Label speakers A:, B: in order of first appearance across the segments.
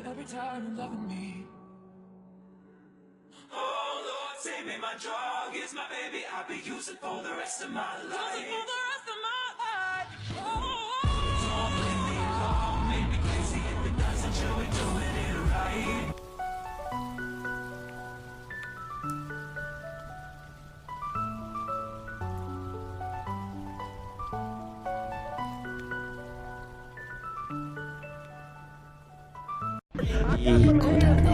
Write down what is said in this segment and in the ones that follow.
A: Every time you're loving me. Oh Lord, save me, my drug is my baby. I'll be using for the rest of my life. Don't blame me, Lord, make me crazy if it doesn't show it, doing it right.
B: 이 고난의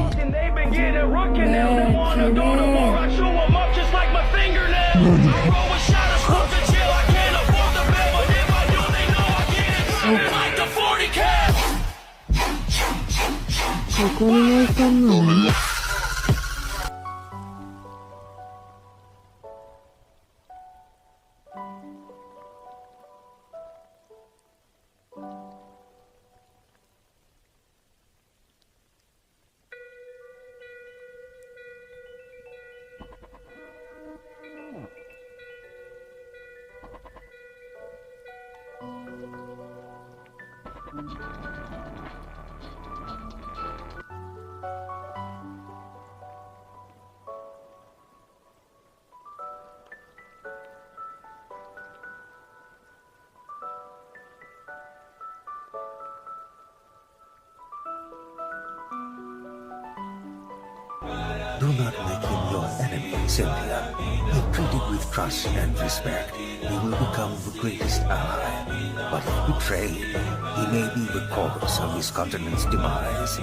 B: 저거는 있었나?
C: Do not make him your enemy, Cynthia. You treat him with trust and respect. He will become the greatest ally. But if betrayed, he may be the cause of his continent's demise.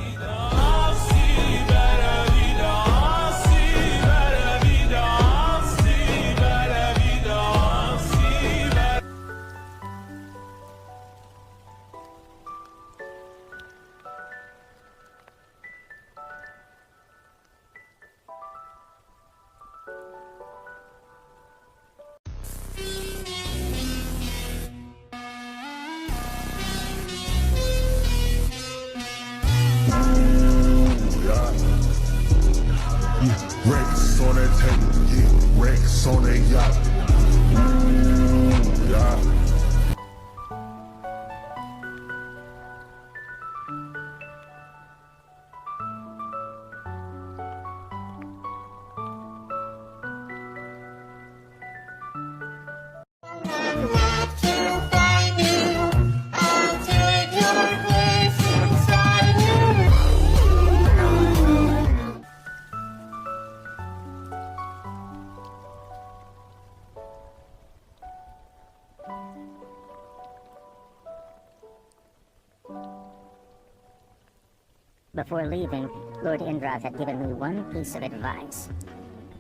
D: Before leaving, Lord Indrath had given me one piece of advice.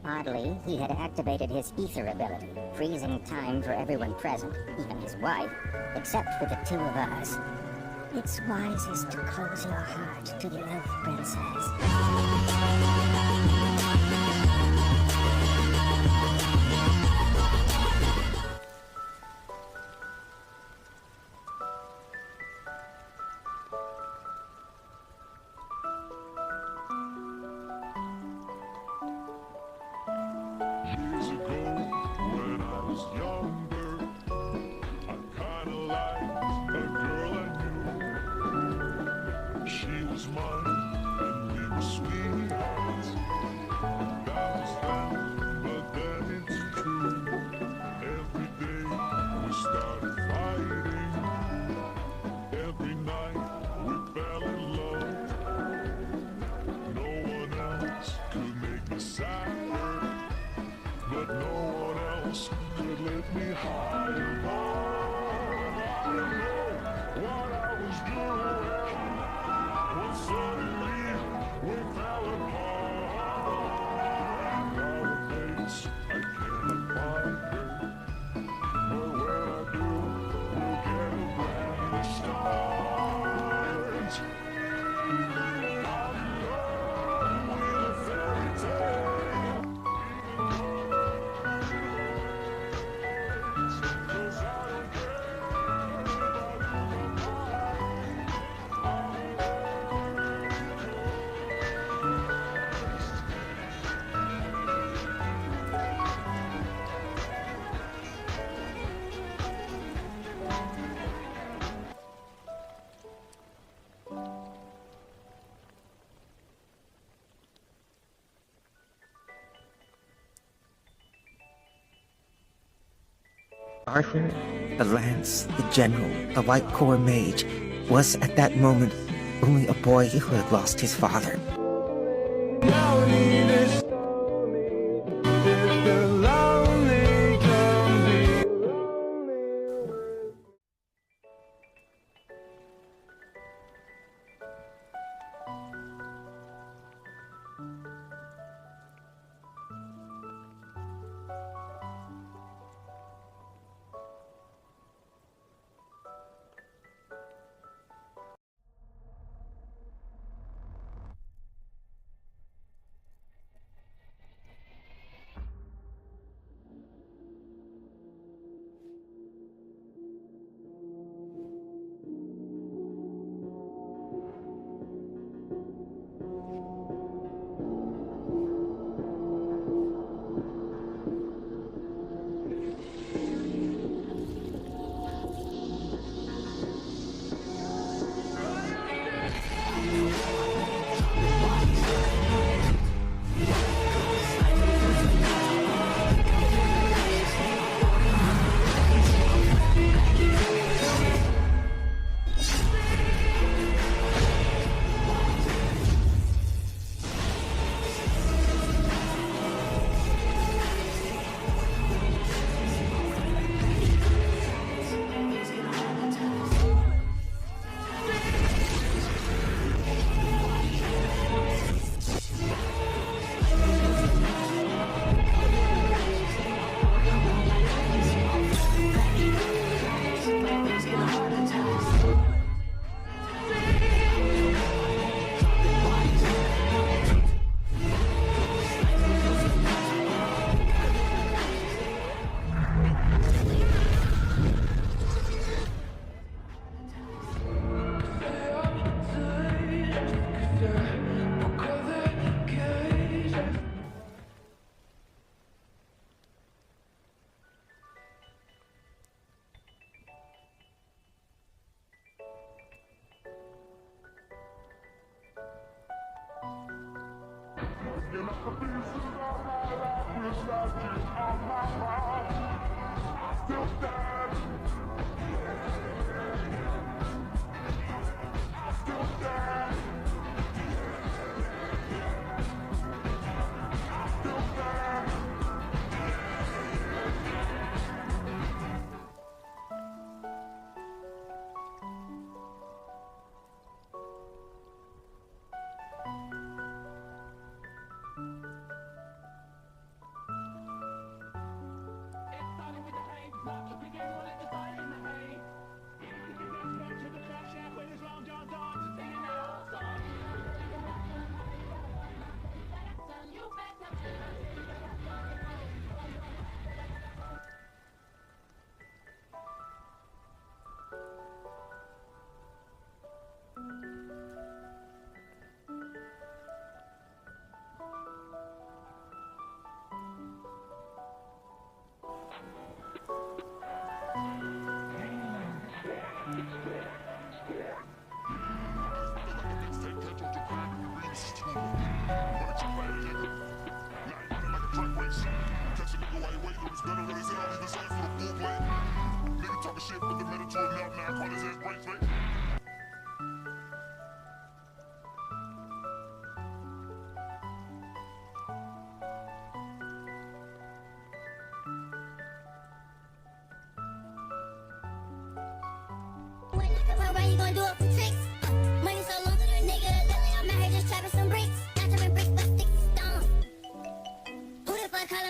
D: Oddly, he had activated his ether ability, freezing time for everyone present, even his wife, except for the two of us. It's wisest to close your heart to the elf princess.
A: Years ago, when I was younger, I kinda liked a girl I knew. She was mine, and we were sweethearts. That was then, but then it's true. Every day we started fighting. Every night we fell in love. No one else could make me sadder. But no one else could lift me higher. I didn't know what I was doing when suddenly we fell apart. Nowadays I can't find her, but when I do, we'll get a brand new start. I'm done with a fairy tale.
C: Arthur, the lance, the general, the white core mage, was at that moment only a boy who had lost his father.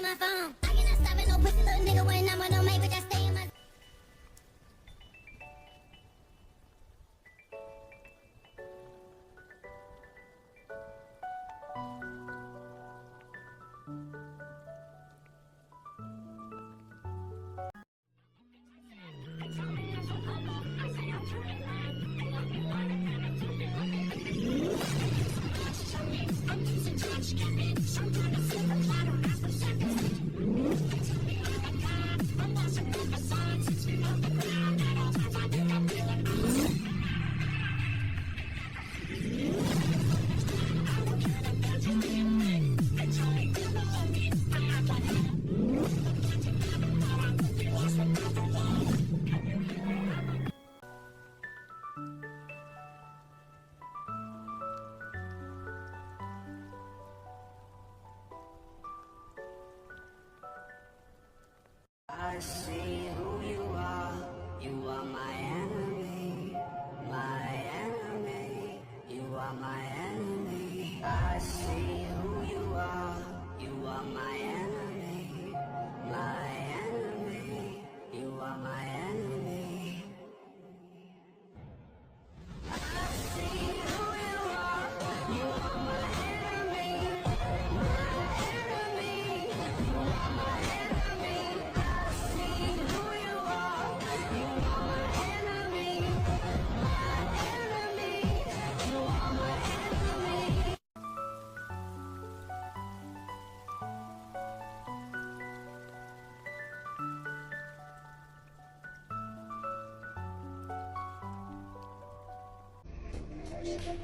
E: my phone. I cannot stop it, no pussy little nigga with a number, don't make, but just stay in my.
F: I see who you are. You are my enemy. My enemy. You are my enemy. I see who you are. You are my enemy. My enemy. You are my enemy. I see who you are. You are my enemy. My enemy. You are my enemy. I see who you are. You are my enemy. My enemy. You are my enemy.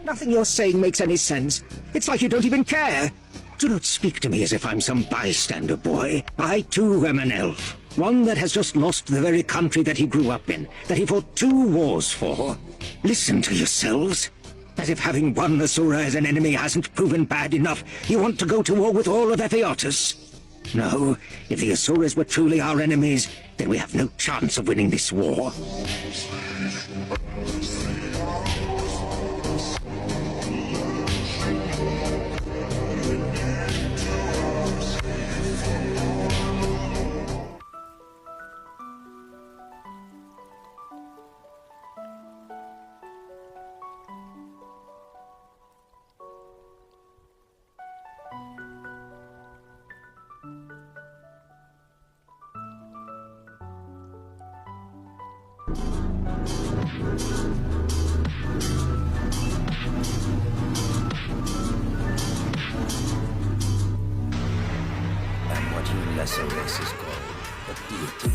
C: Nothing you're saying makes any sense. It's like you don't even care. Do not speak to me as if I'm some bystander, boy. I too am an elf. One that has just lost the very country that he grew up in, that he fought 2 wars for. Listen to yourselves. As if having one Asura as an enemy hasn't proven bad enough, you want to go to war with all of Ephiatus? No, if the Asuras were truly our enemies, then we have no chance of winning this war. I'm what you lesser races call a deity.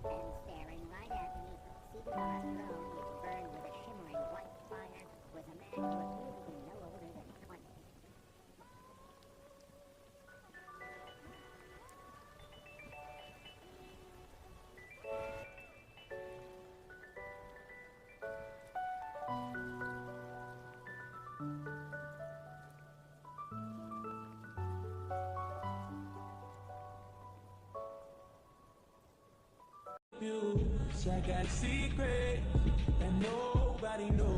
D: And staring right at me, seated on a throne which burned with a shimmering white fire, was a man who appeared to be no older than 20.
G: I got a secret that nobody knows.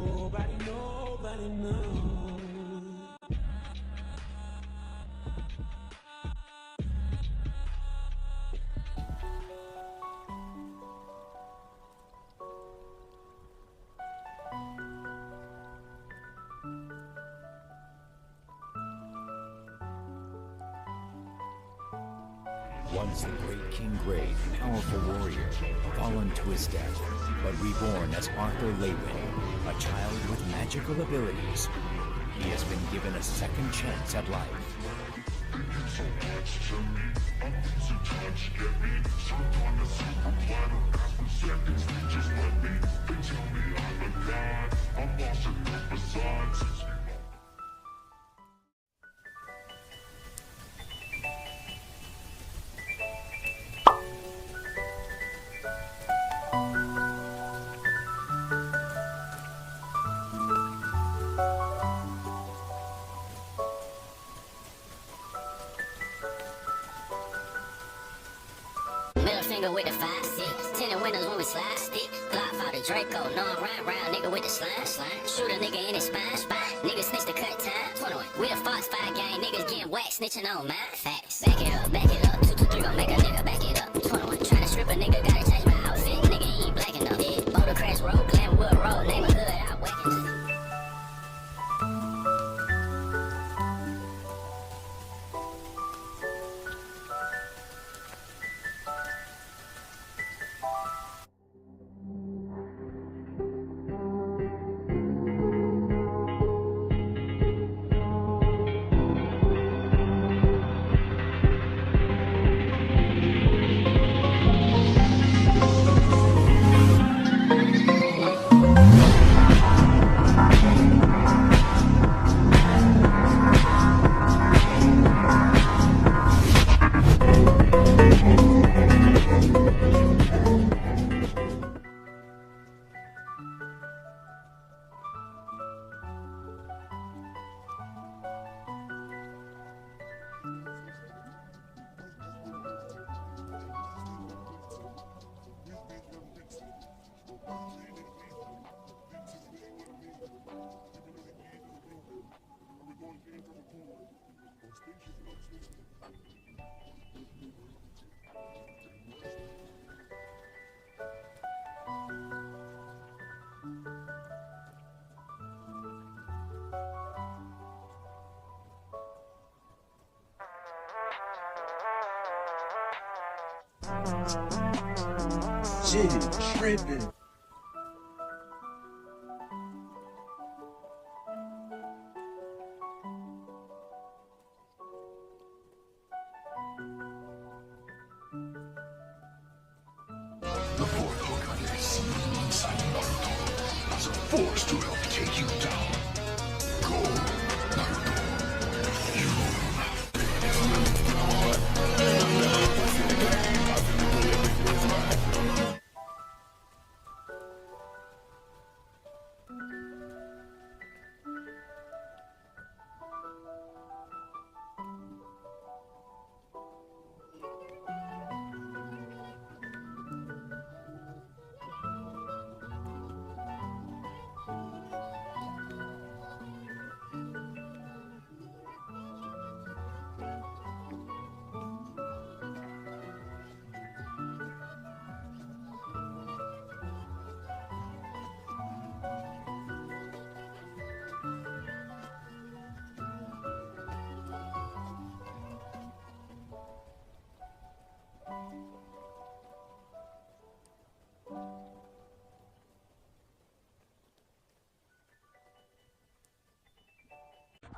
H: Once the great King Great, powerful warrior, fallen to his death, but reborn as Arthur Leywin, a child with magical abilities. He has been given a second chance at life.
E: Middle finger with the 5-6. Tinted windows when we slide stick. Glock out the Draco. No, I'm round nigga with the slime. Shoot a nigga in his spine. Niggas snitch the cut time. 21. We the Fox 5 gang. Niggas getting whacked, snitching on my facts. Back it up, back it up. 2, 2, 3 gon' make a nigga back it up. 21. Tryna strip a nigga, gotta change my outfit. Nigga he ain't black enough. Yeah. Boulder Crash Road, Glenwood Road. Neighborhood out whacking.
I: Shit, tripping.
A: The fourth Hokage sealed inside Naruto has a force to help take you down. Go, Naruto.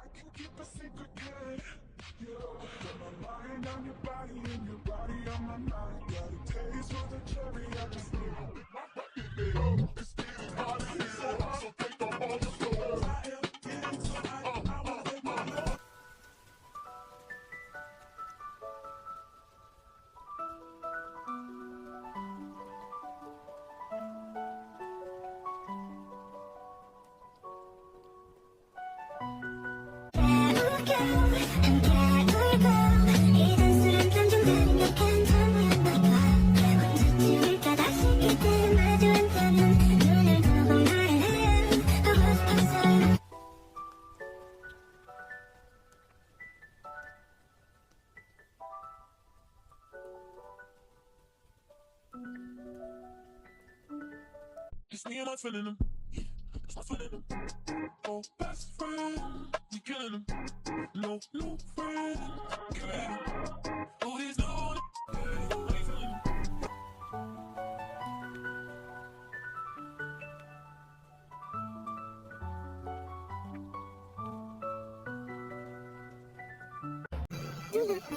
A: You can keep a secret good. Yeah. Got my mind on your body and your body on my mind. Got a taste for the cherry. I just need to pick my bucket, baby. It's getting hot in here, so take off all the clothes. I am getting so hot, I wanna take my love. Just me and my friend in them. Just my friend in them. Oh, best friend. We killing them. No, no friend. Killing them. Oh, there's no one.
J: The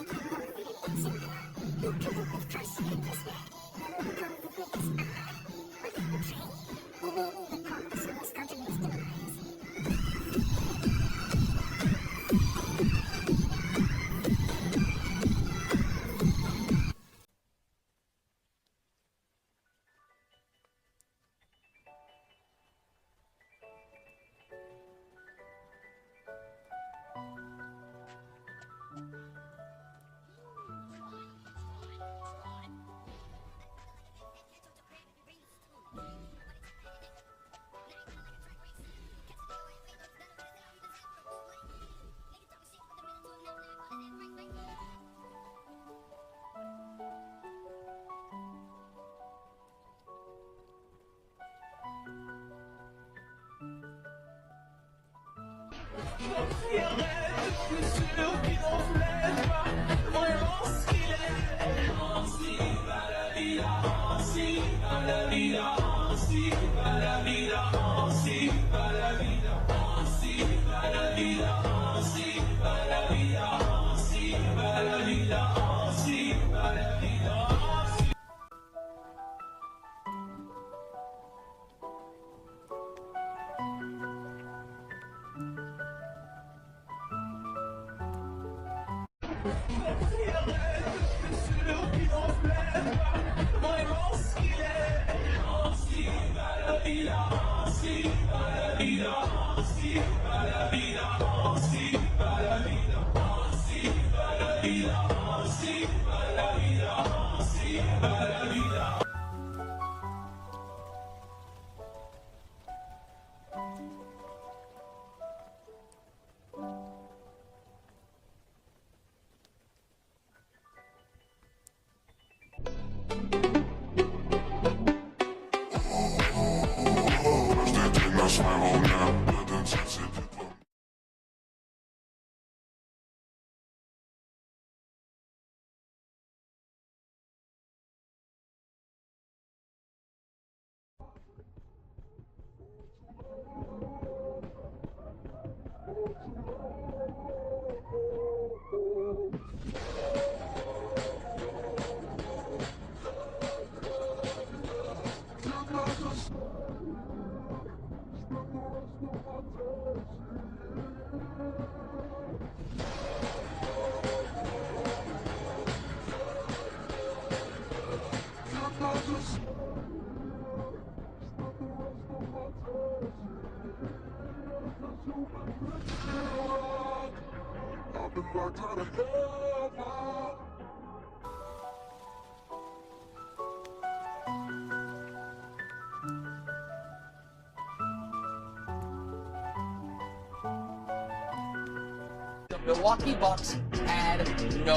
J: Milwaukee Bucks had no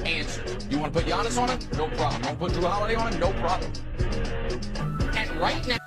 J: answer. You want to put Giannis on it? No problem. You want to put Drew Holiday on it? No problem. And right now,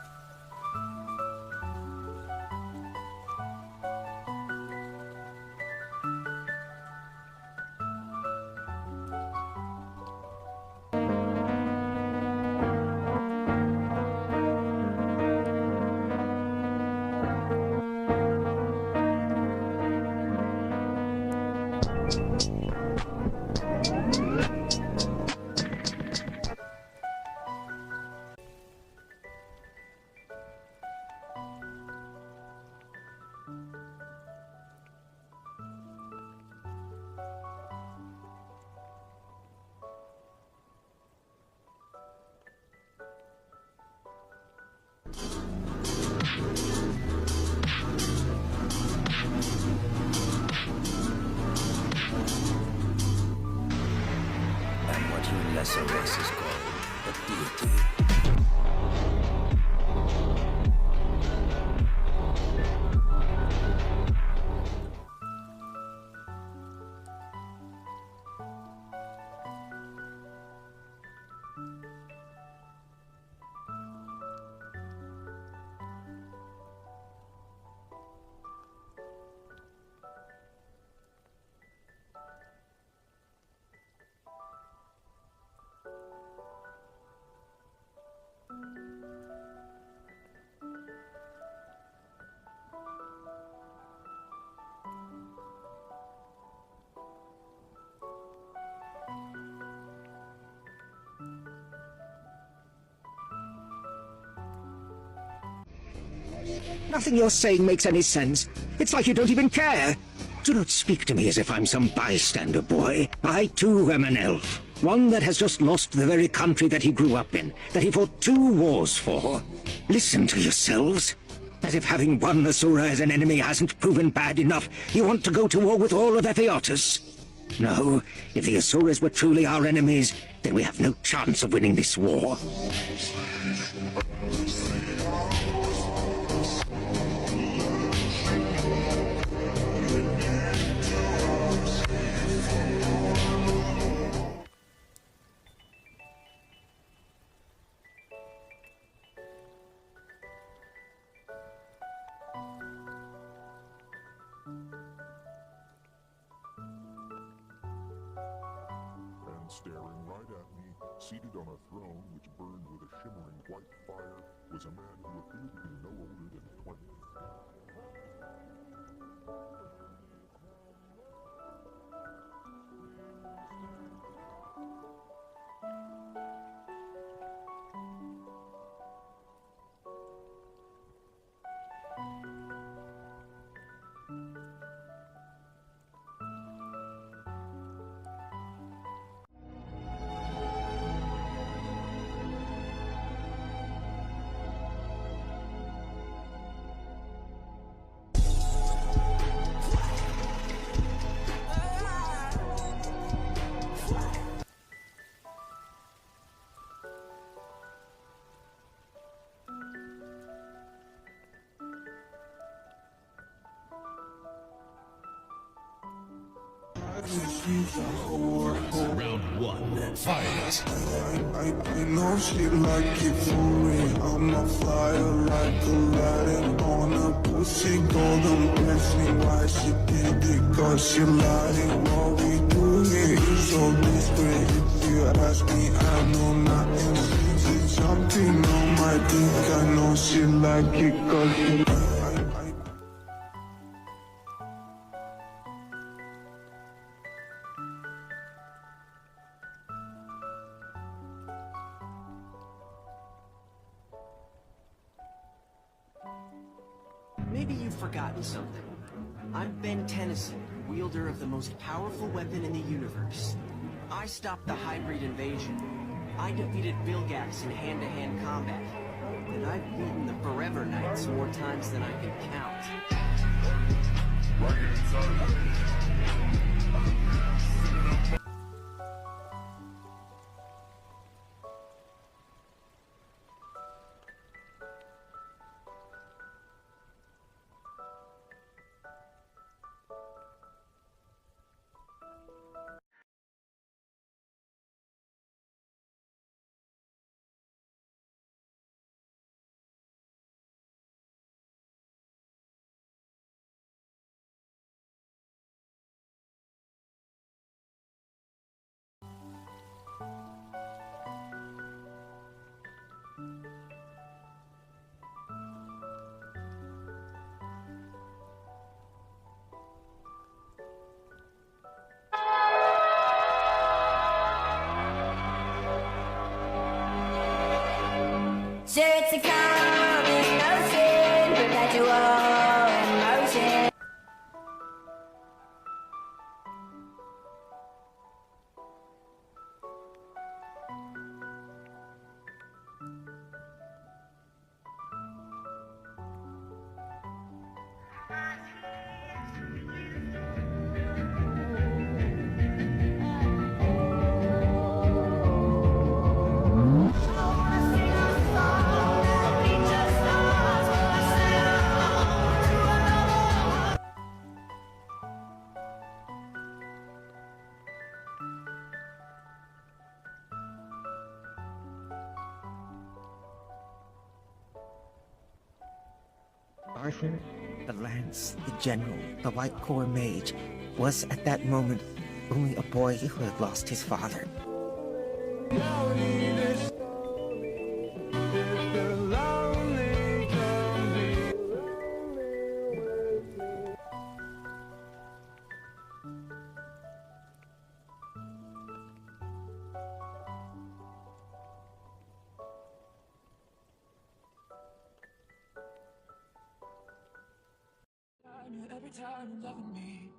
C: Nothing you're saying makes any sense. It's like you don't even care. Do not speak to me as if I'm some bystander, boy. I too am an elf. One that has just lost the very country that he grew up in, that he fought 2 wars for. Listen to yourselves. As if having one Asura as an enemy hasn't proven bad enough, you want to go to war with all of Ephiatus? No, if the Asuras were truly our enemies, then we have no chance of winning this war.
A: And staring right at me, seated on a throne which burned with a shimmering white fire, was a man who appeared to be no older than 20.
H: Round 1, fight.
I: I know she like it for me. I'm a flyer like Aladdin on a pussy golden blessing. Why she did it? Cause she lying. What we do here is so discreet. If you ask me, I know nothing. She's something on my dick. I know she like it cause she
K: Maybe you've forgotten something. I'm Ben Tennyson, wielder of the most powerful weapon in the universe. I stopped the hybrid invasion. I defeated Bilgax in hand-to-hand combat. And I've beaten the Forever Knights more times than I can count.
F: Sure, it's a common notion, perpetual emotion.
C: Arthur, the lance, the general, the White Corps mage, was at that moment only a boy who had lost his father.
G: tired of loving me.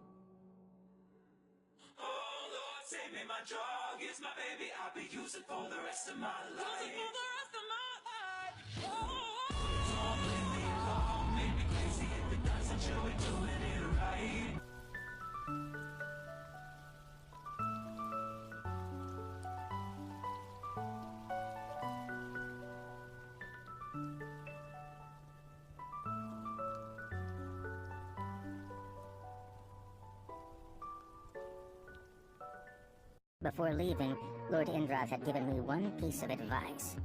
G: Oh Lord, save me, my drug is my baby. I'll be using for the rest of my life. Using for the rest of my life. Oh, don't leave me alone, make me crazy if it doesn't show it doing it right.
D: Before leaving, Lord Indrath had given me one piece of advice.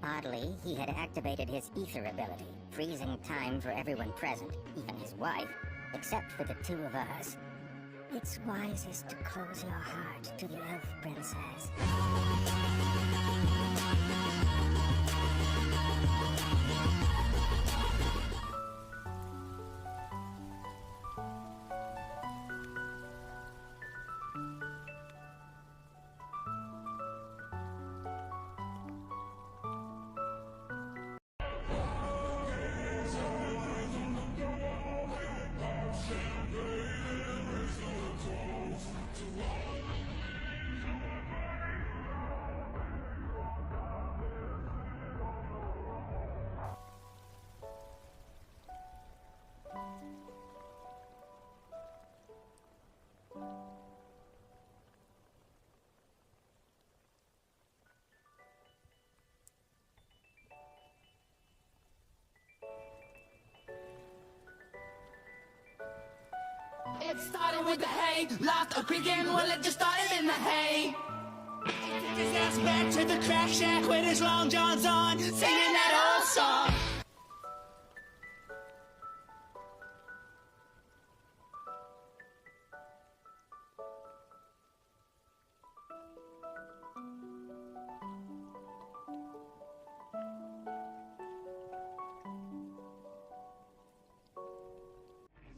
D: Oddly, he had activated his ether ability, freezing time for everyone present, even his wife, except for the two of us. It's wisest to close your heart to the elf princess.
F: It started with the hay, lost a creaking, well it just started in the hay. He took his ass back to the crack shack with his long johns on, singing that old song.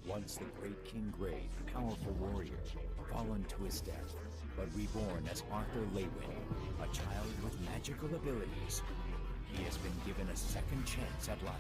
H: Once the great King Grey, powerful warrior, fallen to his death, but reborn as Arthur Leywin, a child with magical abilities. He has been given a second chance at life.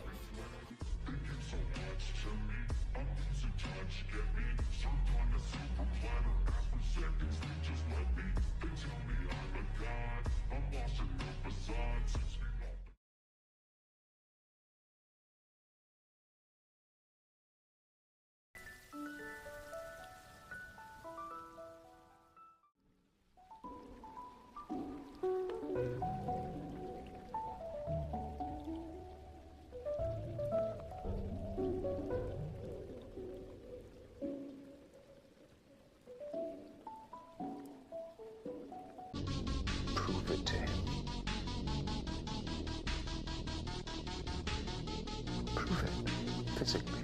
C: Prove it to him. Prove it physically.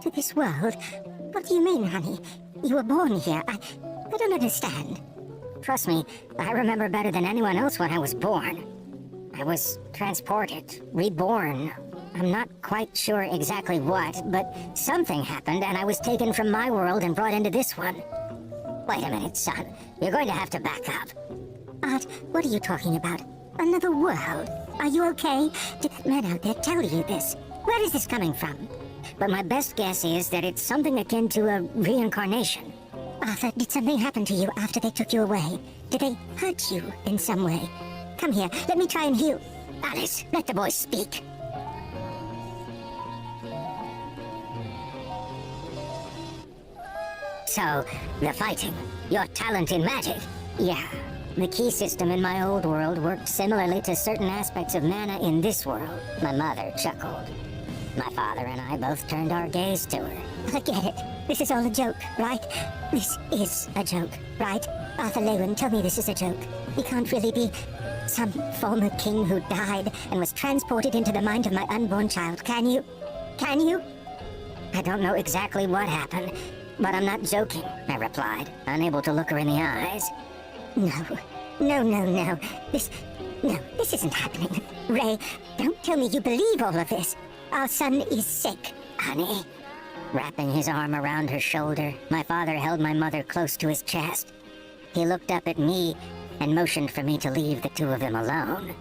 D: To this world? What do you mean, honey? You were born here. I don't understand. Trust me, I remember better than anyone else when I was born. I was transported, reborn. I'm not quite sure exactly what, but something happened and I was taken from my world and brought into this one. Wait a minute, son. You're going to have to back up. Art, what are you talking about? Another world? Are you okay? Did that man out there tell you this? Where is this coming from? But my best guess is that it's something akin to a reincarnation. Arthur, did something happen to you after they took you away? Did they hurt you in some way? Come here, let me try and heal. Alice, let the boy speak. So, the fighting. Your talent in magic. Yeah. The key system in my old world worked similarly to certain aspects of mana in this world. My mother chuckled. My father and I both turned our gaze to her. I get it. This is all a joke, right? This is a joke, right? Arthur Lewin, tell me this is a joke. He can't really be some former king who died and was transported into the mind of my unborn child, can you? Can you? I don't know exactly what happened, but I'm not joking, I replied, unable to look her in the eyes. No. This isn't happening. Ray, don't tell me you believe all of this. Our son is sick, honey. Wrapping his arm around her shoulder, my father held my mother close to his chest. He looked up at me and motioned for me to leave the two of them alone.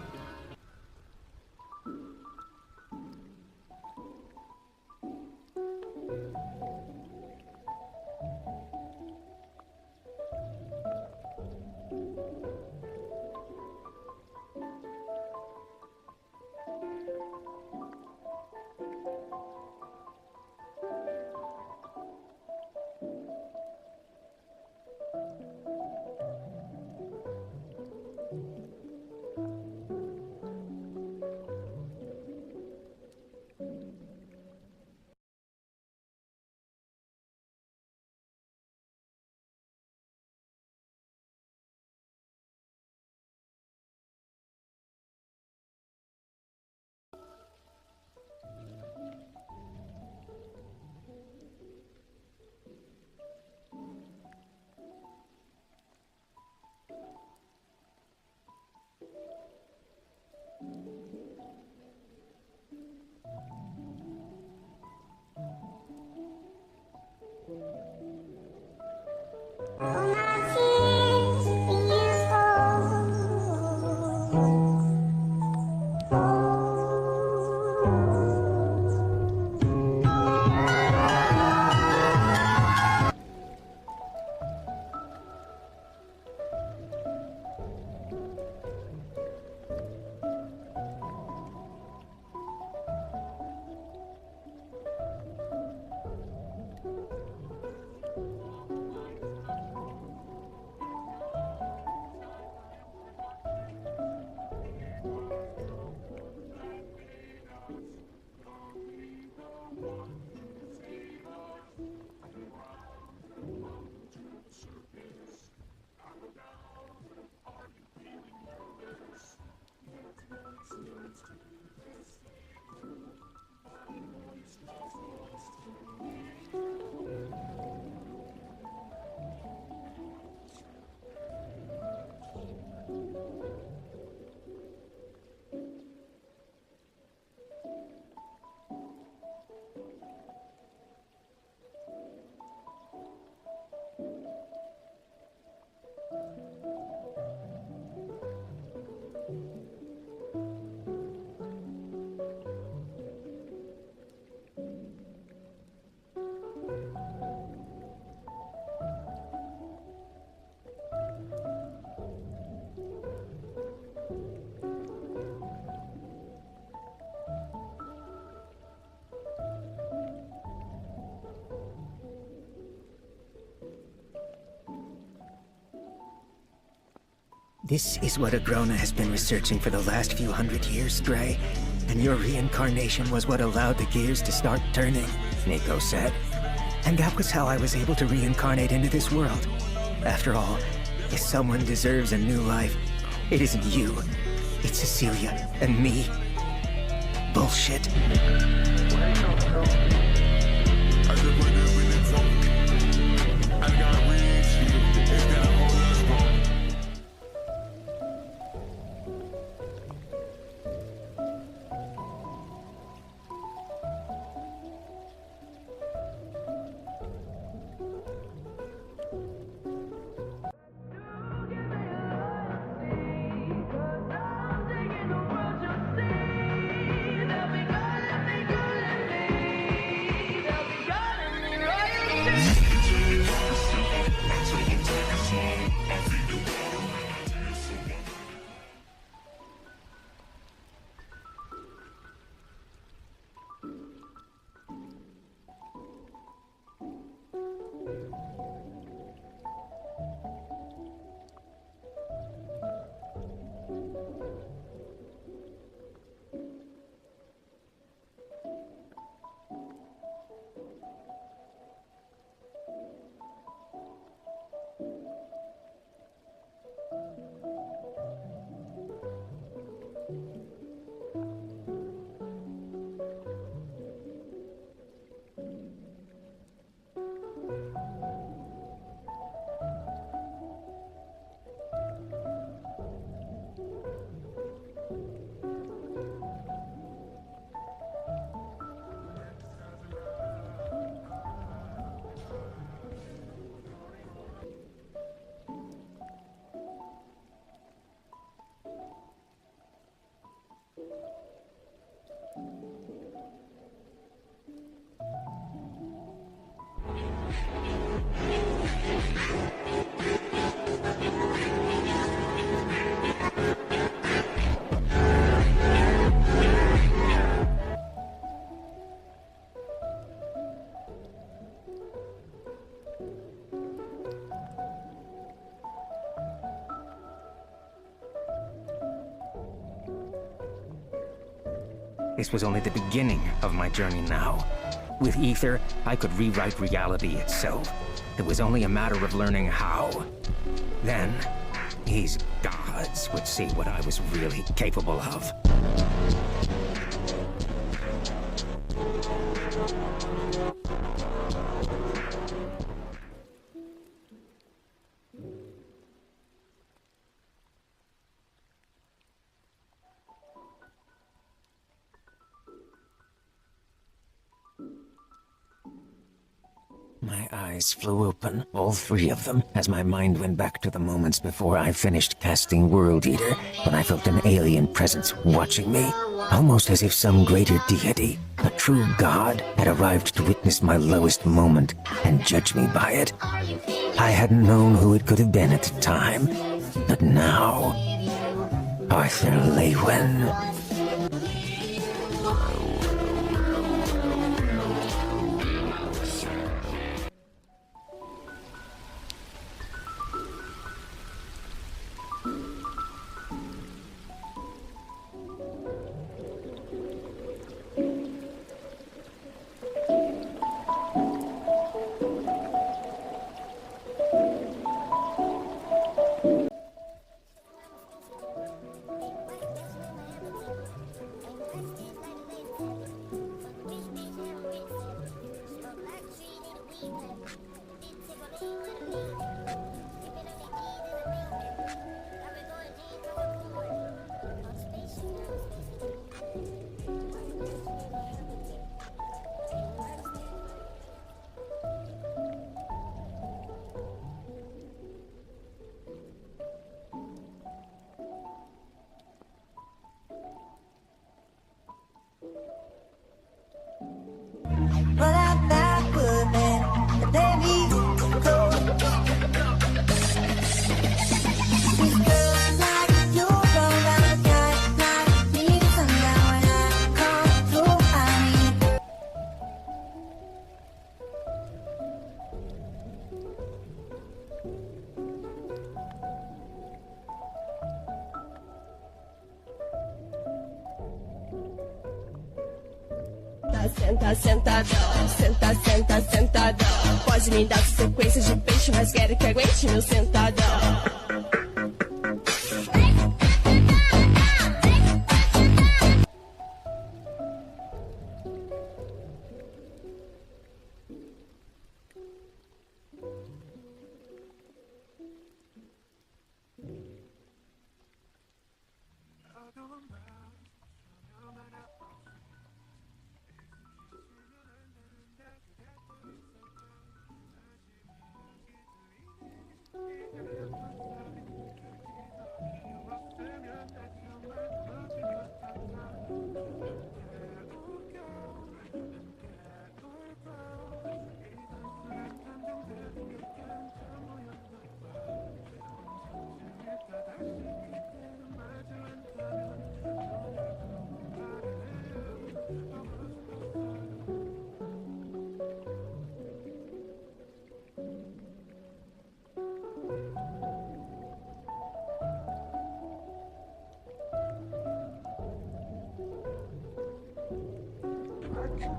C: This is what Agrona has been researching for the last few hundred years, Dre. And your reincarnation was what allowed the gears to start turning, Nico said. And that was how I was able to reincarnate into this world. After all, if someone deserves a new life, it isn't you. It's Cecilia and me. Bullshit.
I: I
C: This was only the beginning of my journey now. With Ether, I could rewrite reality itself. It was only a matter of learning how. Then, these gods would see what I was really capable of. My eyes flew open, all three of them, as my mind went back to the moments before I finished casting World Eater, when I felt an alien presence watching me, almost as if some greater deity, a true god, had arrived to witness my lowest moment and judge me by it. I hadn't known who it could have been at the time, but now, Arthur Lewin.
F: Senta, sentadão, senta, senta, sentadão. Pode me dar sequência de peixe, mas quero que aguente meu sentadão.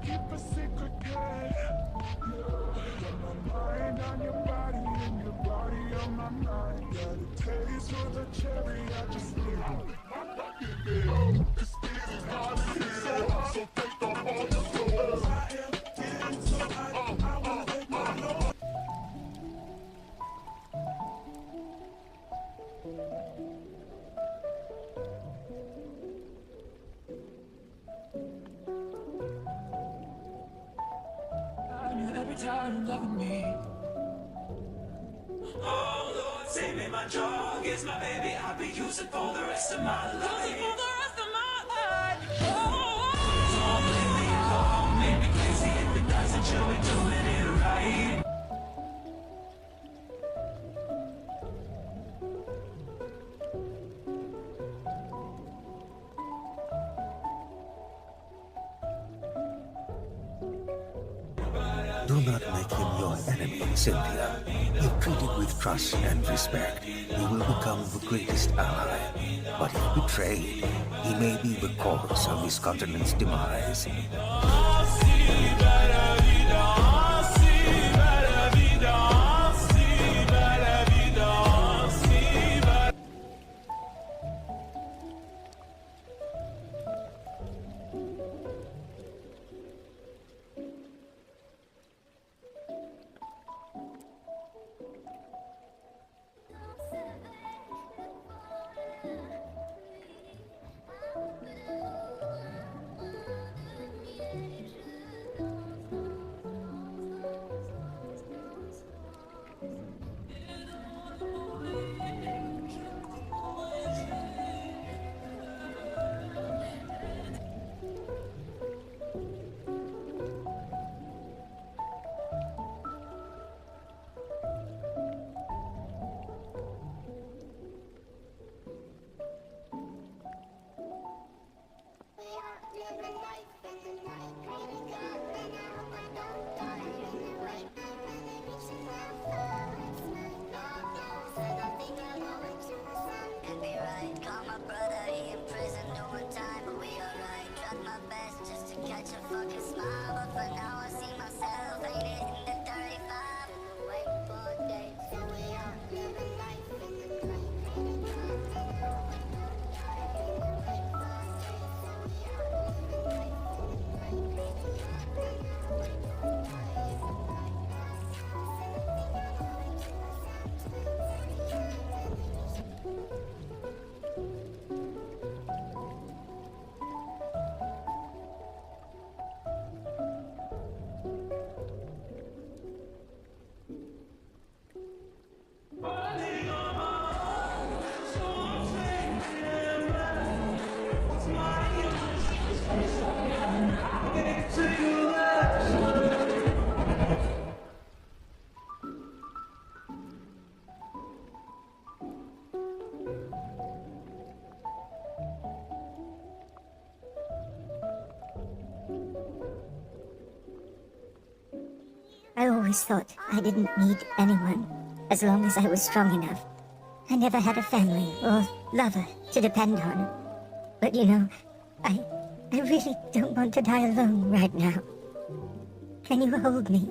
A: Keep a secret good. Got my mind on your body and your body on my mind. Got a taste for the cherry, I just need it. The speed is hard to hear, so take off all your clothes. I am getting so hot, I wanna take my load.
G: Every time loving me. Oh Lord, save me, my drug is my baby. I'll be using for the rest of my life. Don't blame me, Lord, make me crazy if it doesn't show it doing it right.
C: Do not make him your enemy, Cynthia. If treated with trust and respect, he will become the greatest ally. But if betrayed, he may be the cause of this continent's demise.
D: I always thought I didn't need anyone, as long as I was strong enough. I never had a family or lover to depend on. But you know, I really don't want to die alone right now. Can you hold me?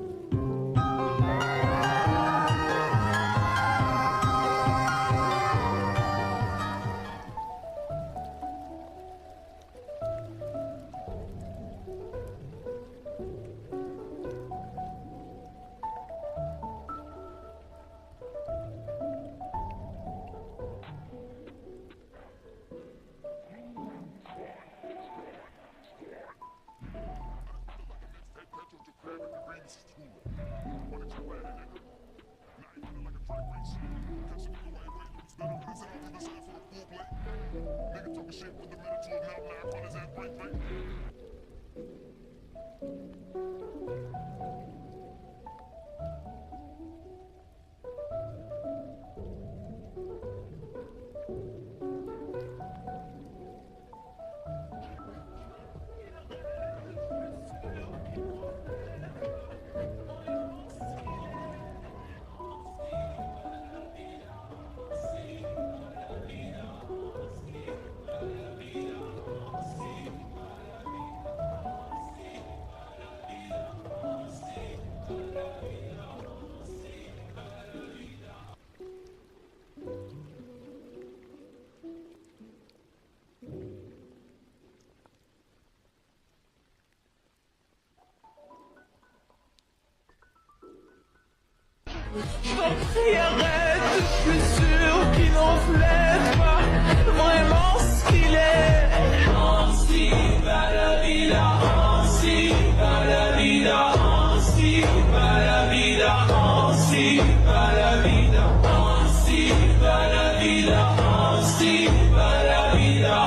F: Et arrête, je suis sûr qu'il n'enflète pas vraiment ce qu'il est. Ainsi va la vida, ainsi va la vida, ainsi va la vida, ainsi va la vida, ainsi va la vida, ainsi va la vida.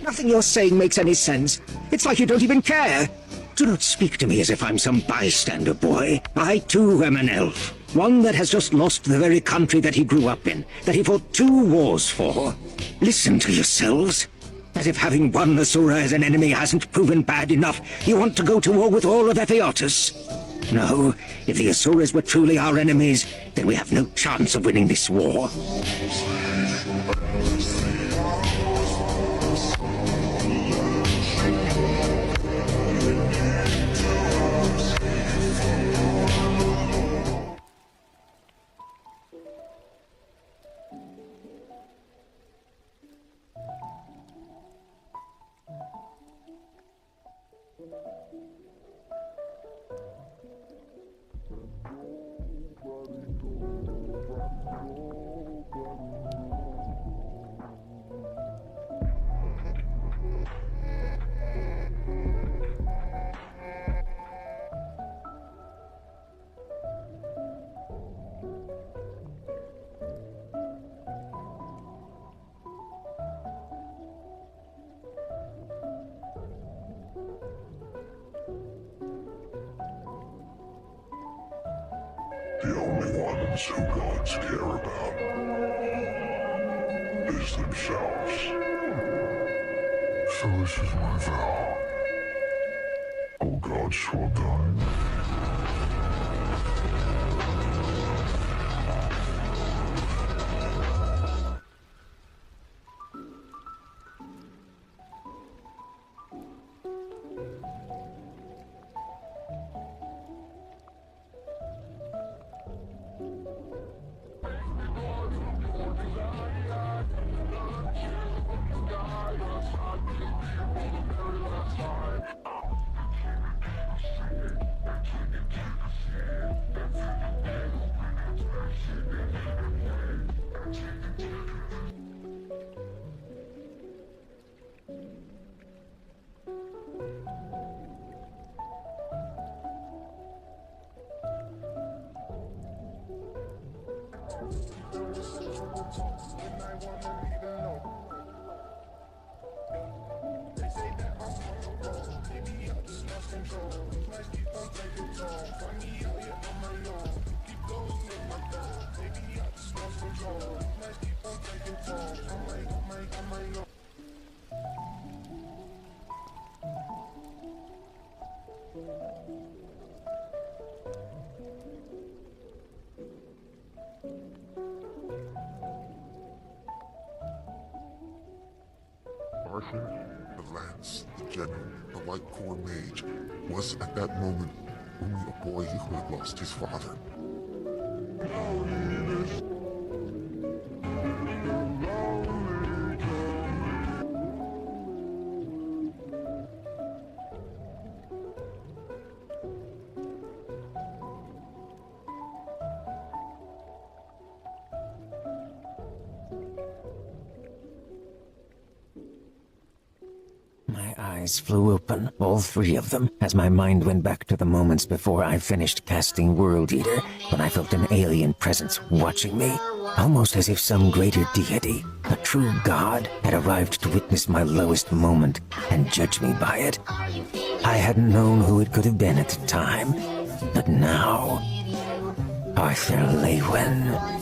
C: Nothing you're saying makes any sense. It's like you don't even care. Do not speak to me as if I'm some bystander, boy. I too am an elf. One that has just lost the very country that he grew up in, that he fought 2 wars for. Listen to yourselves. As if having one Asura as an enemy hasn't proven bad enough, you want to go to war with all of Ephiatus? No, if the Asuras were truly our enemies, then we have no chance of winning this war.
A: only ones who gods care about is themselves. So this is my vow. All gods shall die. Arthur, the lance, the general, the light core mage, was at that moment only a boy who had lost his father.
C: My eyes flew open, all three of them, as my mind went back to the moments before I finished casting World Eater, when I felt an alien presence watching me, almost as if some greater deity, a true god, had arrived to witness my lowest moment and judge me by it. I hadn't known who it could have been at the time, but now, Arthur Leywin.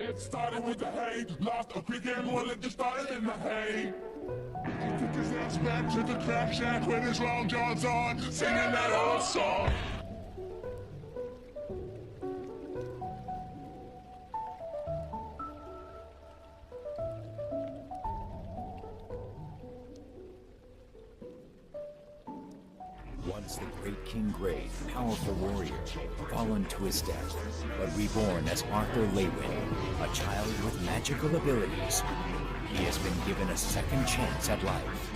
A: It started with the hay, lost a quick and well, it just started in the hay. He took his ass back to the trap shack with his long johns on, singing that old song.
H: Once the great King Grey, powerful warrior, fallen to his death, but reborn as Arthur Leywin, a child with magical abilities. He has been given a second chance at life.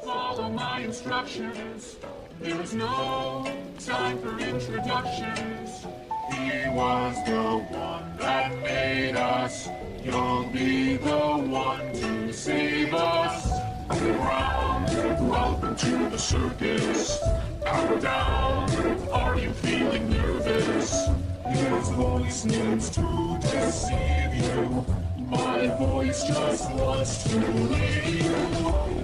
A: Follow my instructions. There is no time for introductions. He was the one that made us. You'll be the one to save us. Grounded, welcome Welcome to the circus. Power down. Are you feeling nervous? His voice needs to deceive you. My voice just wants to leave you.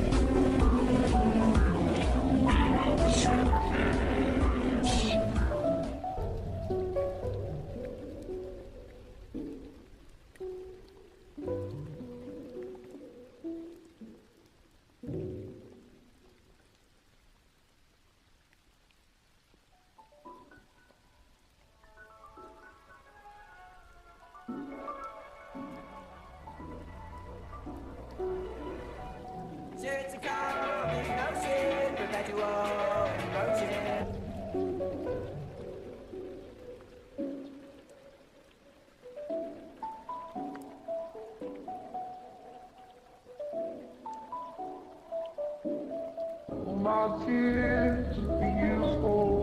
A: My tears you hold.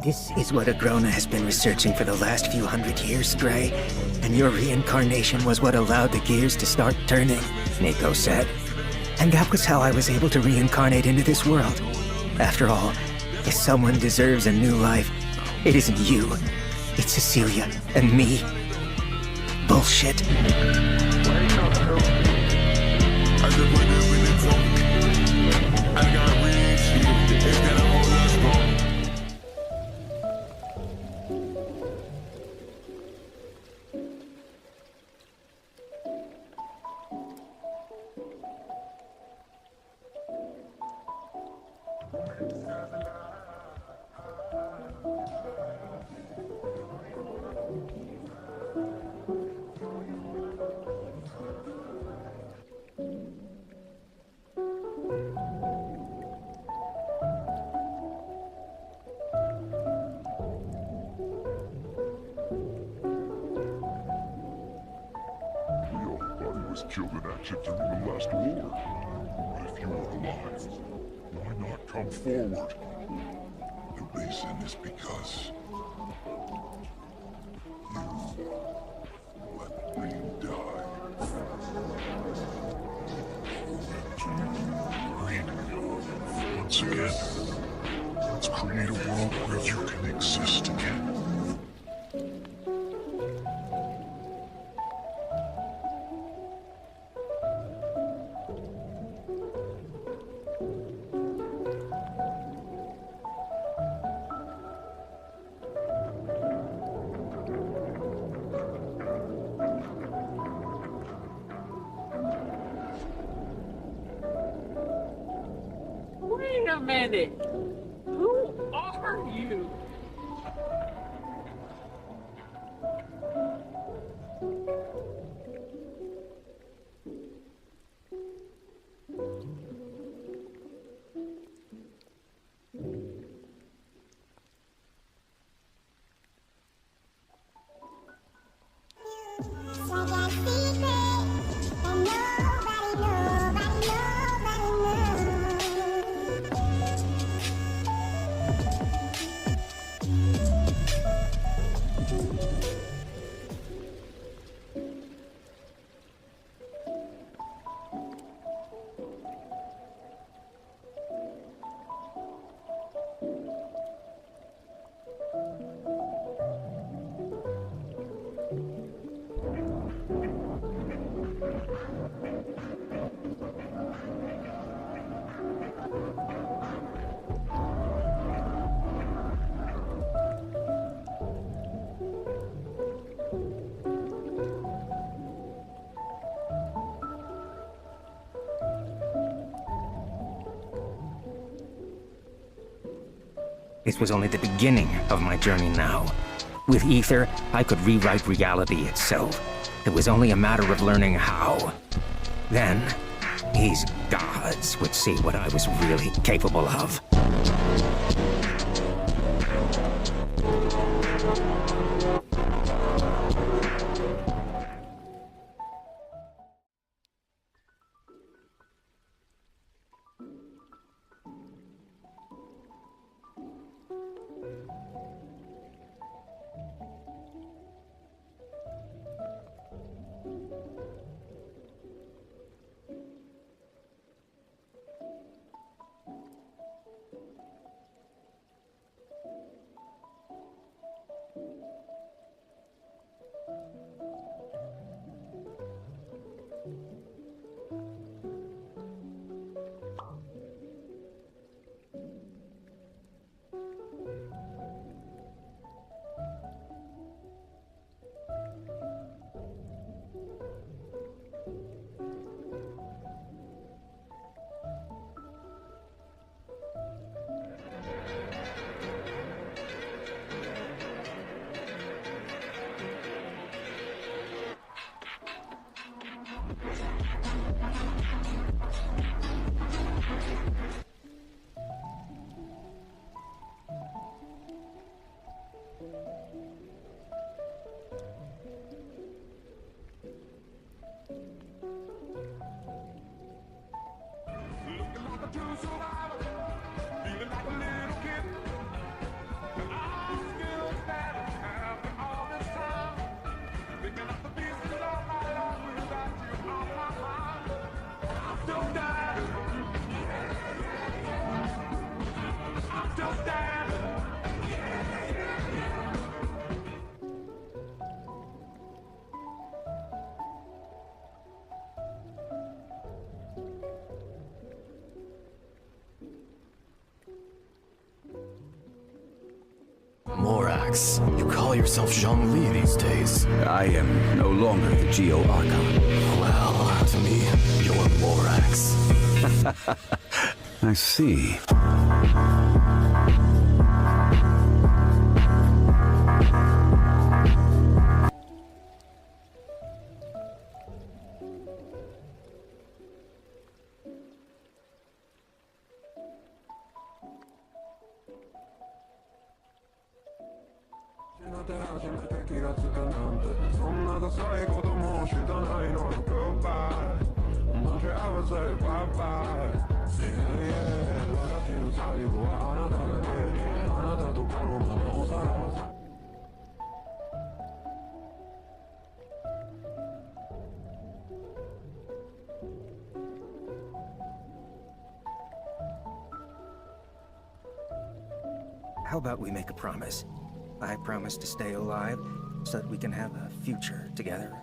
C: This is what Agrona has been researching for the last few hundred years, Stray. And your reincarnation was what allowed the gears to start turning, Nico said. And that was how I was able to reincarnate into this world. After all, if someone deserves a new life, it isn't you. It's Cecilia and me. Bullshit.
A: Your body was killed in action during the last war. But if you are alive, why not come forward? The reason is because you let me die. Once again, let's create a world where you can exist again.
L: Wait a minute! Who are you?
C: This was only the beginning of my journey now. With Ether, I could rewrite reality itself. It was only a matter of learning how. Then, these gods would see what I was really capable of.
M: Morax, you call yourself Zhongli these days.
H: I am no longer the Geo Archon.
M: Well, to me, you're Morax.
H: I see.
I: って初めて気がつくなんてそんなダサいことも知らないのよ Goodbye 待ち合わせ Bye bye Yeah 私の最後はあなただけあなたとこのままおさらば
C: How about we make a promise? I promise to stay alive so that we can have a future together.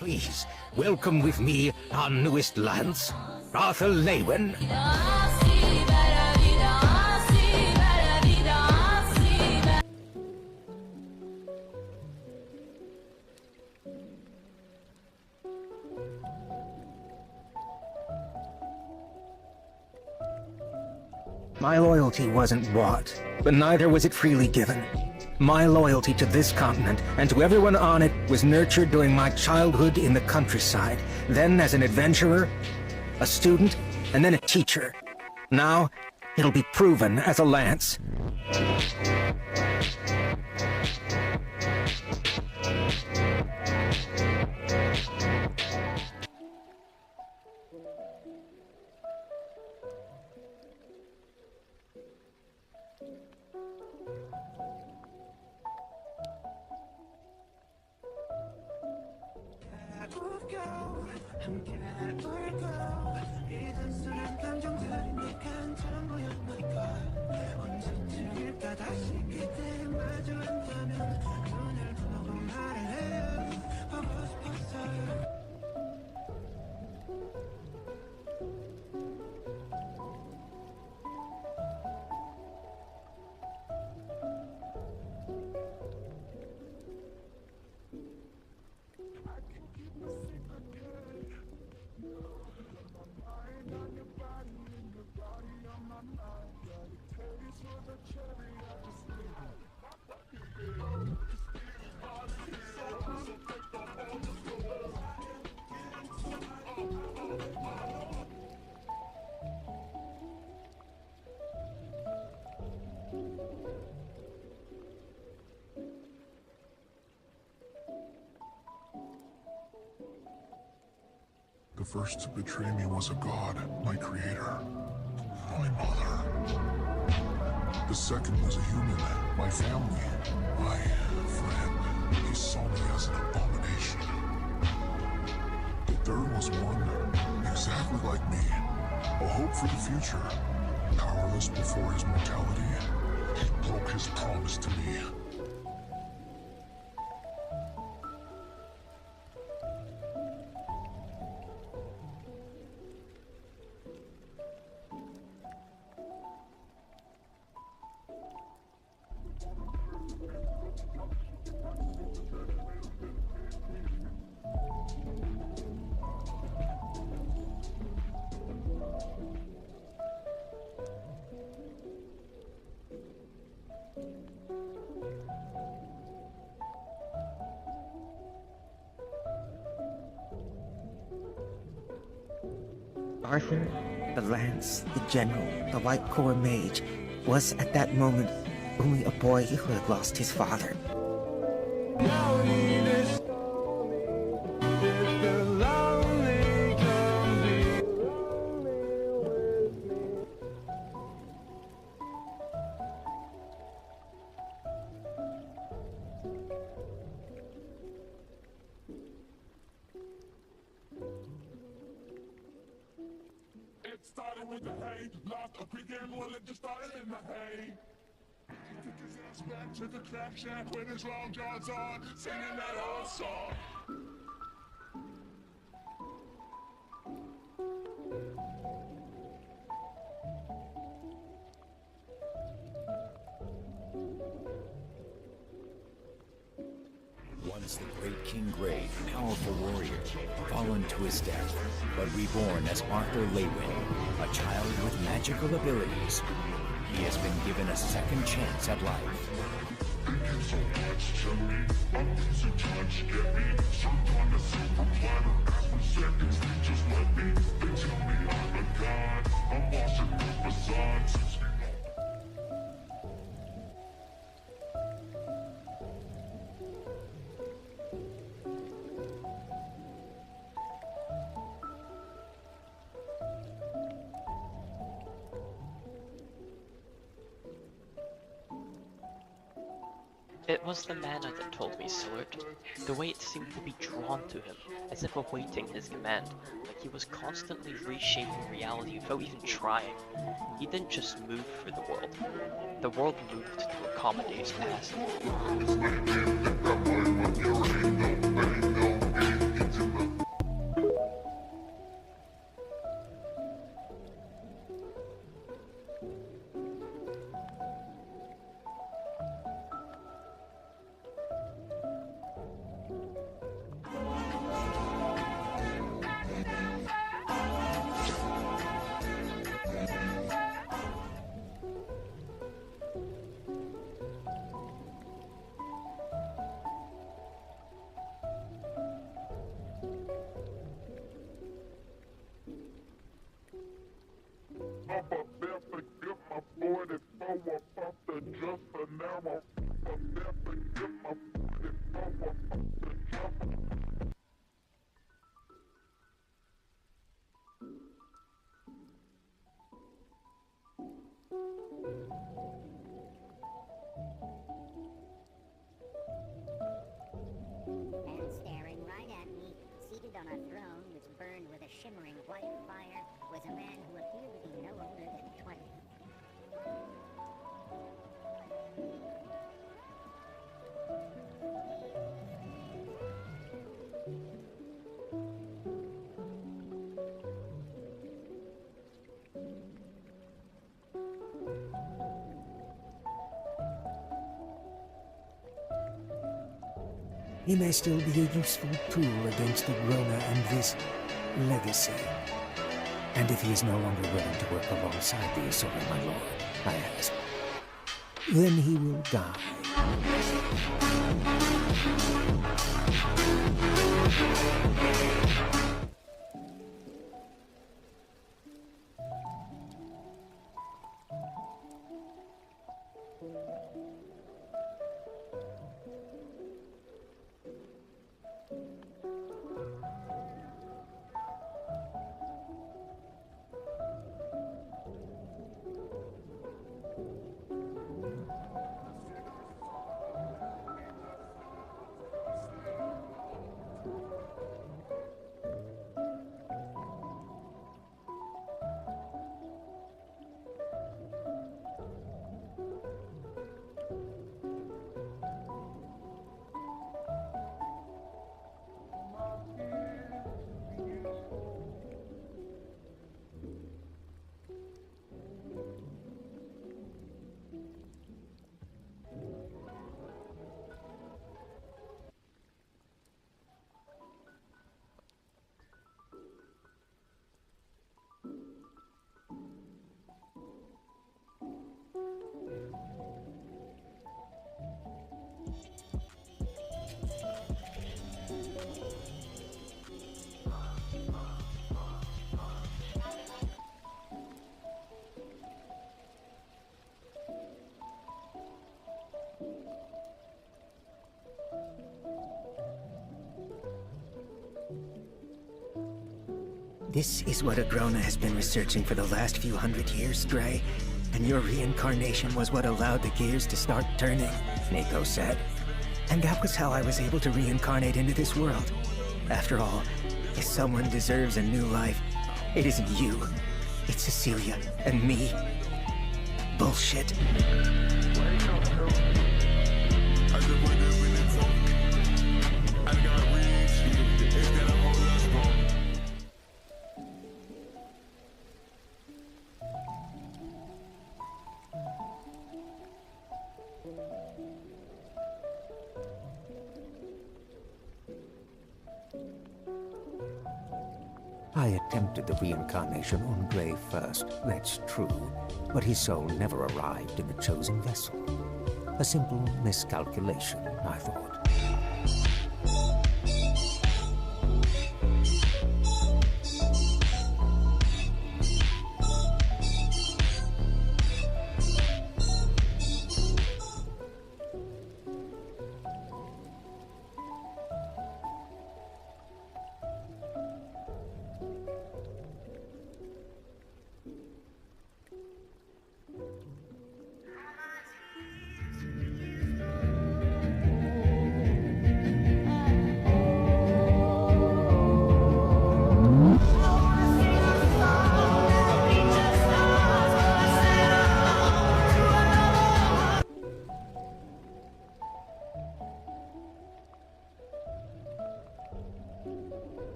C: Please, welcome with me our newest lance, Arthur Lewin. My loyalty wasn't bought, but neither was it freely given. My loyalty to this continent and to everyone on it was nurtured during my childhood in the countryside, then as an adventurer, a student, and then a teacher. Now, it'll be proven as a lance.
A: The first to betray me was a god, my creator, my mother. The second was a human, my family, my friend. He saw me as an abomination. The third was one exactly like me, a hope for the future. Powerless before his mortality, he broke his promise to me.
C: Arthur, the lance, the general, the White Corps mage, was at that moment only a boy who had lost his father.
A: It started with the hay, lost a quick and well, it just started in the hay. He took his ass back to the crack shack with his long johns on, singing that old song.
H: Once the great King Grey, powerful warrior, fallen to his death, but reborn as Arthur Leywin, a child with magical abilities. He has been given a second chance at life.
N: It was the manner that told me Sword. The way it seemed to be drawn to him, as if awaiting his command, like he was constantly reshaping reality without even trying. He didn't just move through the world moved to accommodate his past.
D: And staring right at me, seated on a throne which burned with a shimmering white fire, was a man who appeared to be no older than 20.
C: He may still be a useful tool against Agrona and this legacy. And if he is no longer willing to work alongside the Asura, my lord, I ask, then he will die. This is what Agrona has been researching for the last few hundred years, Stray. And your reincarnation was what allowed the gears to start turning, Nico said. And that was how I was able to reincarnate into this world. After all, if someone deserves a new life, it isn't you. It's Cecilia and me. Bullshit. I attempted the reincarnation on Gray first, that's true, but his soul never arrived in the chosen vessel. A simple miscalculation, I thought.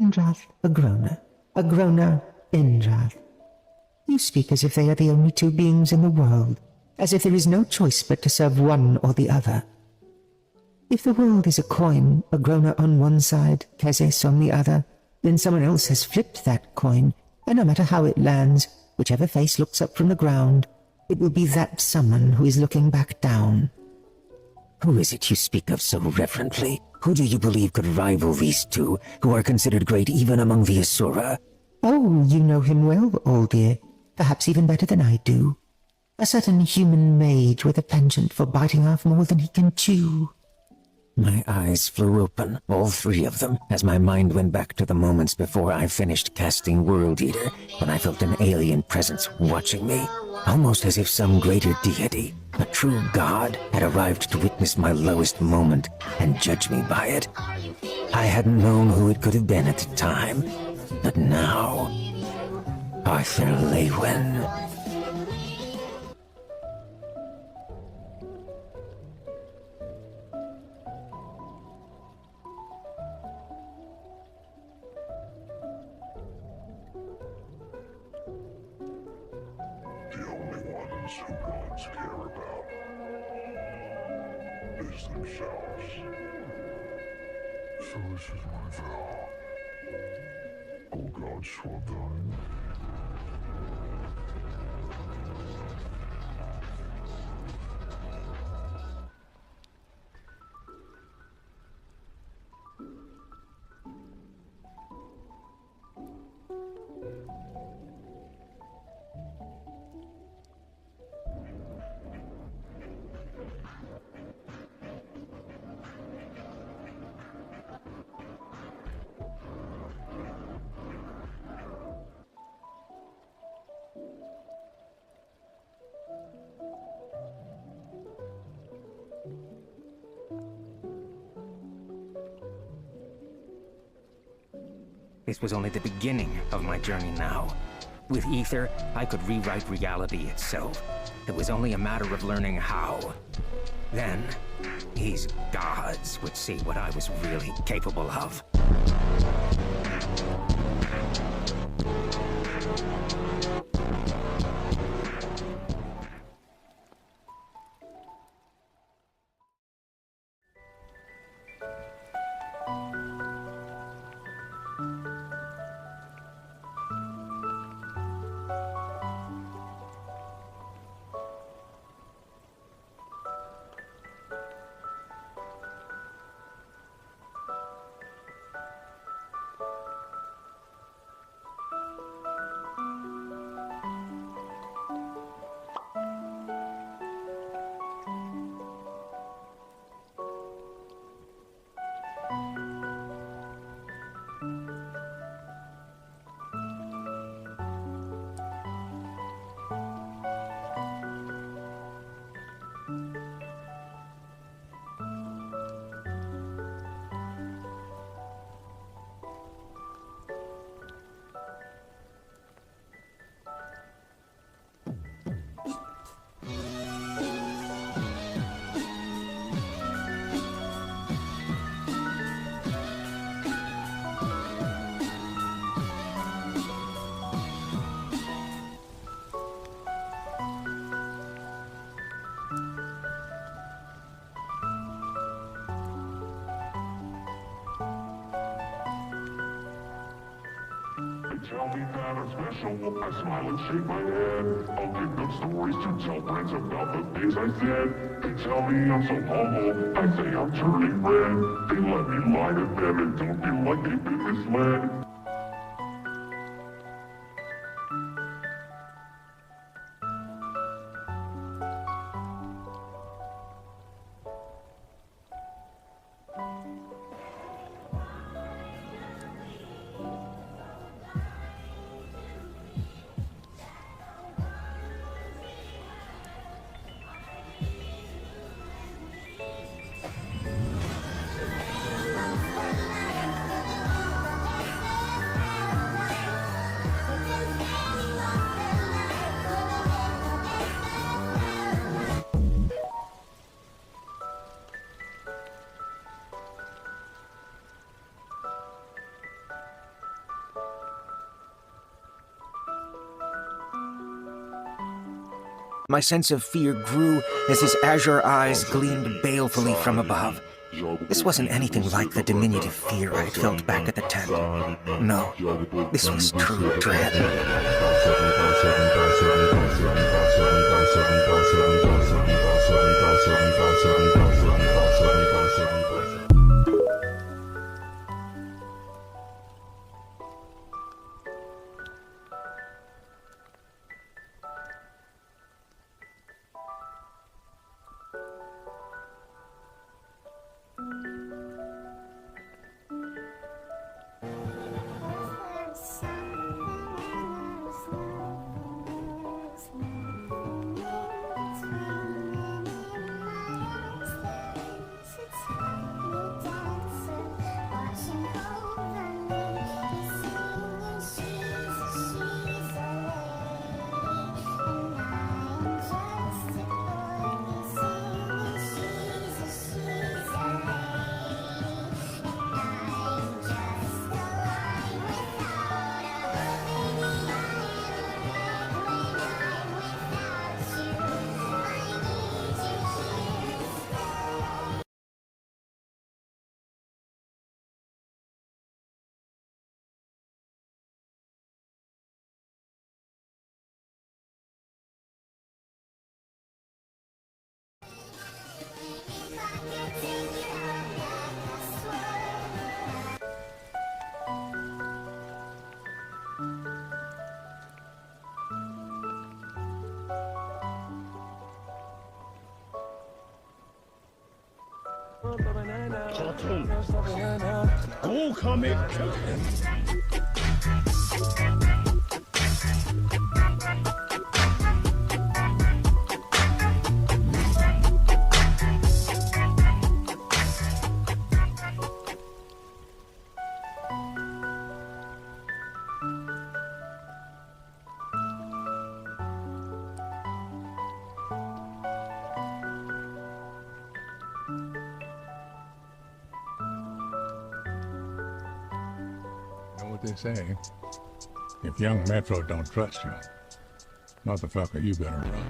O: Indrath, Agrona, Indrath. You speak as if they are the only two beings in the world, as if there is no choice but to serve one or the other. If the world is a coin, Agrona on one side, Scythes on the other, then someone else has flipped that coin, and no matter how it lands, whichever face looks up from the ground, it will be that someone who is looking back down.
C: Who is it you speak of so reverently? Who do you believe could rival these two, who are considered great even among the Asura?
O: Oh, you know him well, old dear. Perhaps even better than I do. A certain human mage with a penchant for biting off more than he can chew.
C: My eyes flew open, all three of them, as my mind went back to the moments before I finished casting World Eater, when I felt an alien presence watching me, almost as if some greater deity, a true god, had arrived to witness my lowest moment and judge me by it. I hadn't known who it could have been at the time, but now, Arthur Lewin.
A: The only ones who gods care about is themselves. So this is my vow. All gods swore done.
C: This was only the beginning of my journey now. With Ether, I could rewrite reality itself. It was only a matter of learning how. Then, these gods would see what I was really capable of.
A: tell me that I'm special, I smile and shake my head. I'll give them stories to tell friends about the things I said. They tell me I'm so humble, I say I'm turning red. They let me lie to them and don't feel like they've been misled.
C: My sense of fear grew as his azure eyes gleamed balefully from above. This wasn't anything like the diminutive fear I had felt back at the tent. No, this was true dread.
A: Go comic. Know what they say? If young Metro don't trust you, motherfucker, you better run.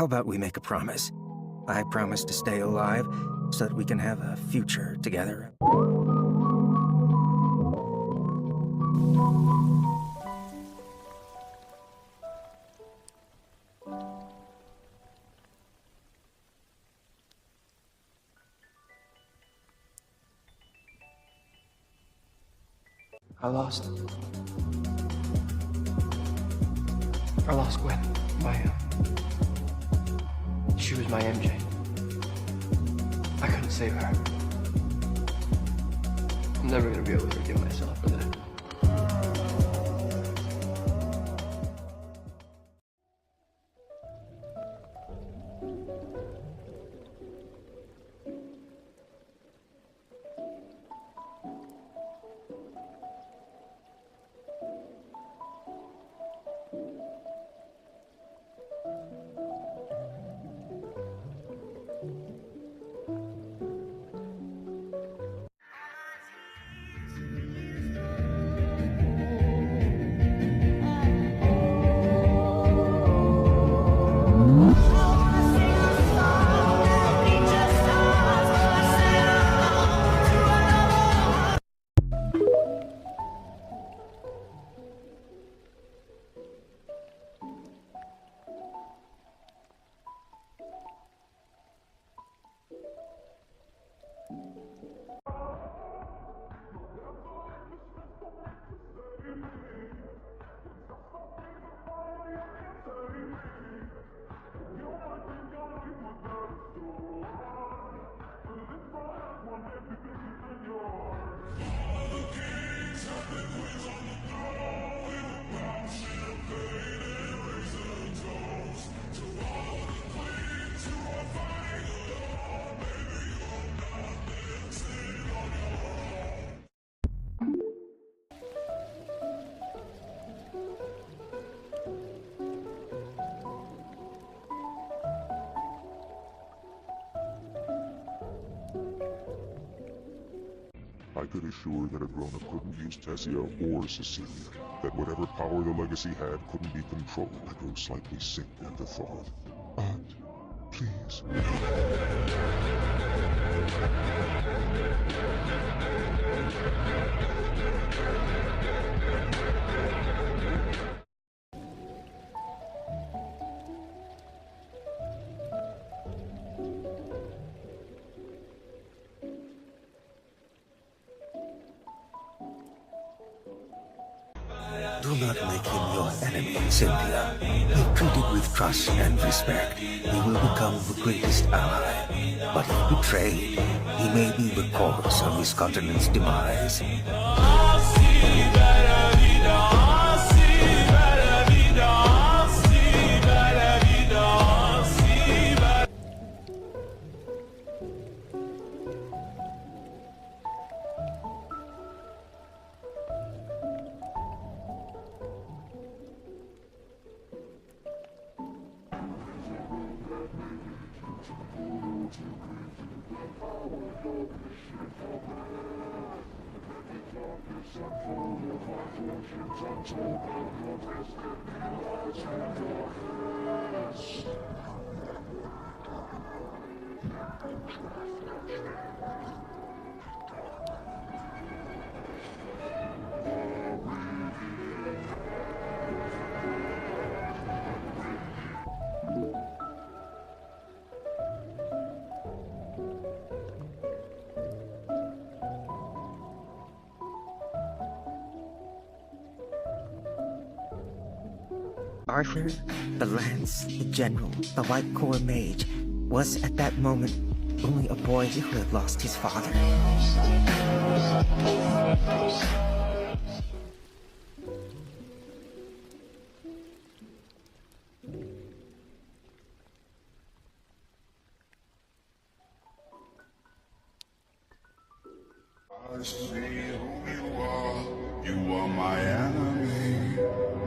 C: How about we make a promise? I promise to stay alive so that we can have a future together.
K: I lost Gwen. She was my MJ. I couldn't save her. I'm never gonna be able to forgive myself for that.
A: I could assure that Agrona couldn't use Tessia or Cecilia, that whatever power the legacy had couldn't be controlled. I grew slightly sick at the thought. But, please.
C: Do not make him your enemy, Cynthia. If treated with trust and respect, he will become the greatest ally. But if betrayed, he may be the cause of his continent's demise. Arthur, the lance, the general, the White Corps mage, was at that moment only a boy who had lost his father.
I: I see who you are. You are my enemy.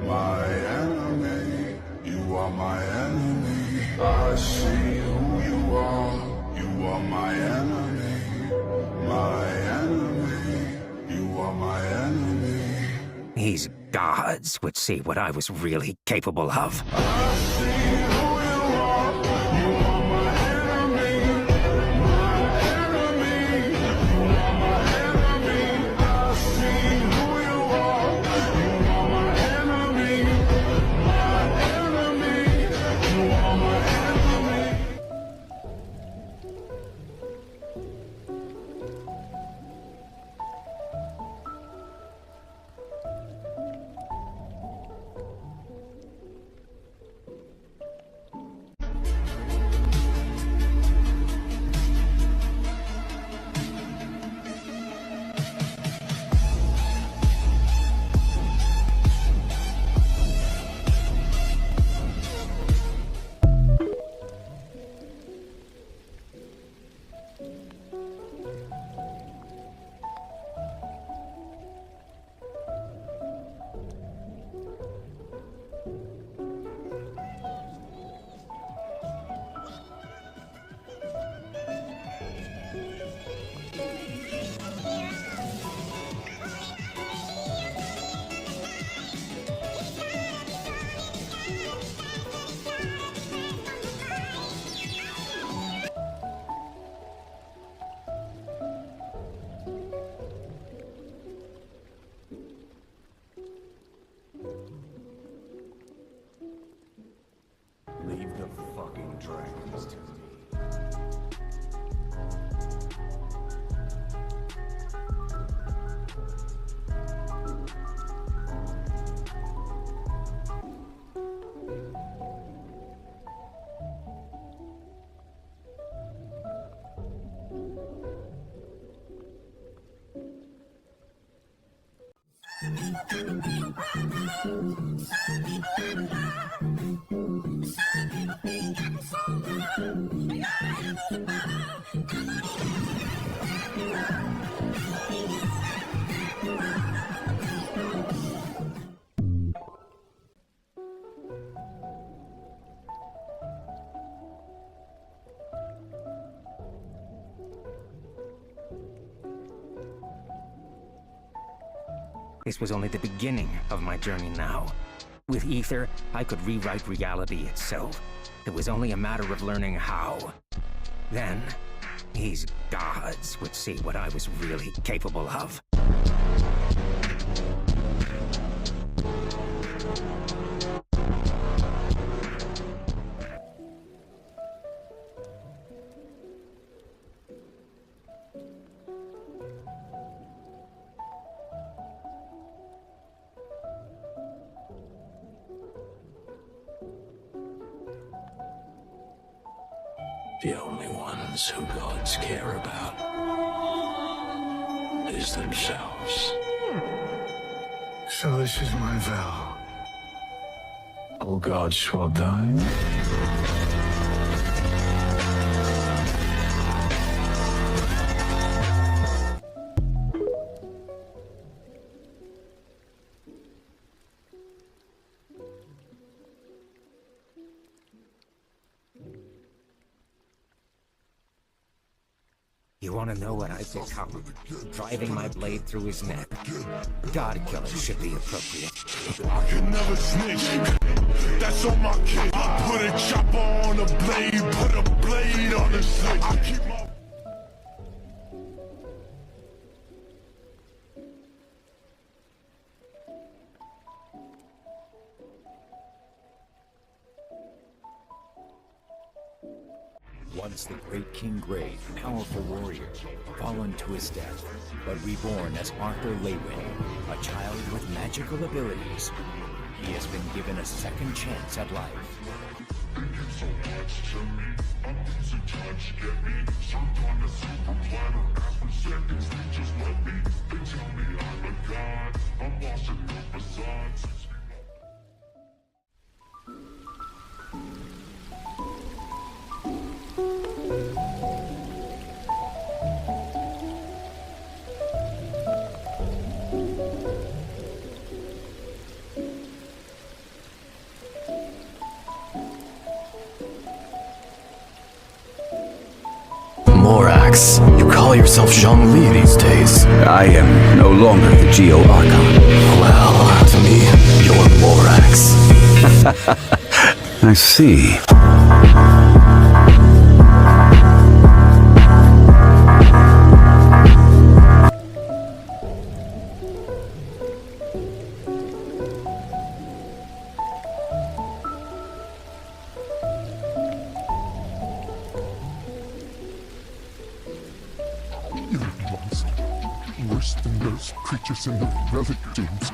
I: My enemy. You are my enemy. I see who you are. You are my enemy. My enemy. You are my enemy.
C: These gods would see what I was really capable of.
I: I see who you are.
C: This was only the beginning of my journey now. With Ether, I could rewrite reality itself. It was only a matter of learning how. Then, these gods would see what I was really capable of.
M: The only ones who gods care about is themselves.
I: So this is my vow. All gods shall die.
C: You want to know what I've become? Driving my blade through his neck. God killer should be appropriate.
A: I can never snitch. That's on my kid. I put a chopper on a blade, put a blade on the switch. I keep my...
H: Once the great King Grey, powerful warrior, fallen to his death, but reborn as Arthur Leywin, a child with magical abilities. He has been given a second chance at life.
M: Morax, you call yourself Zhongli these days.
P: I am no longer the Geo Archon.
M: Well, to me, you're Morax.
P: I see.
A: You're monster. Worse than those creatures in the relic tombs.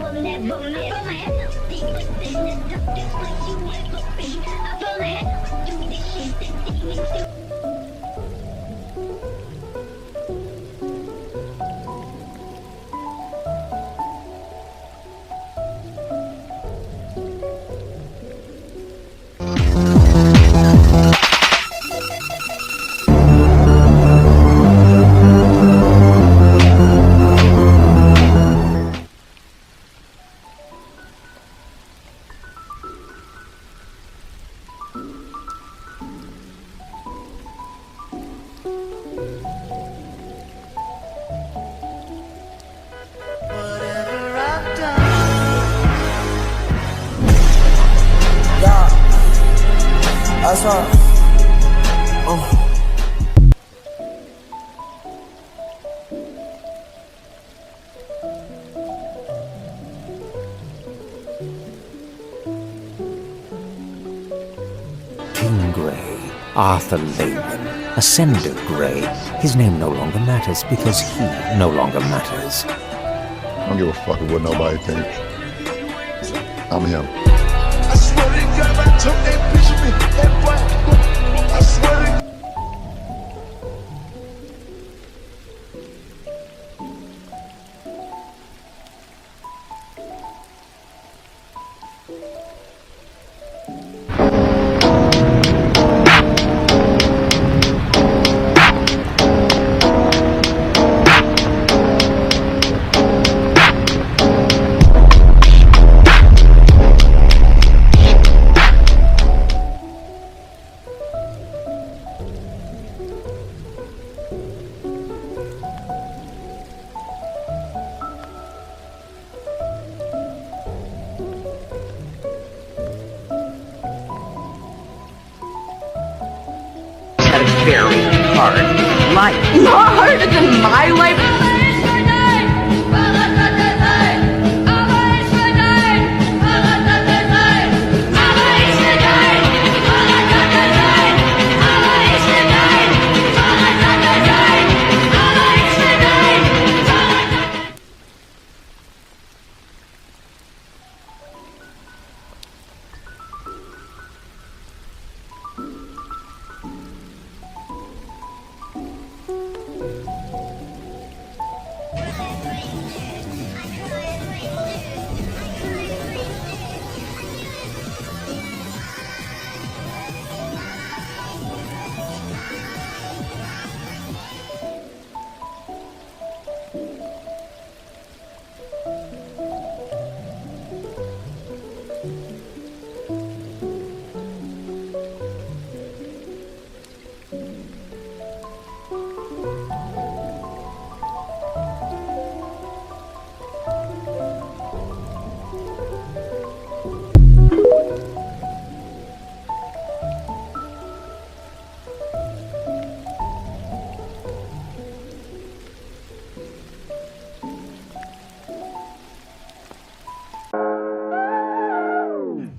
A: You may be right about that.
Q: That's right.
C: Arthur Lewin, Ascender Grey. His name no longer matters because he no longer matters.
Q: I don't give a fuck what nobody thinks. I'm him.
A: I swear to God, I took that bitch of me, that boy. I swear to God.
L: Had a very hard life. Not harder than my life.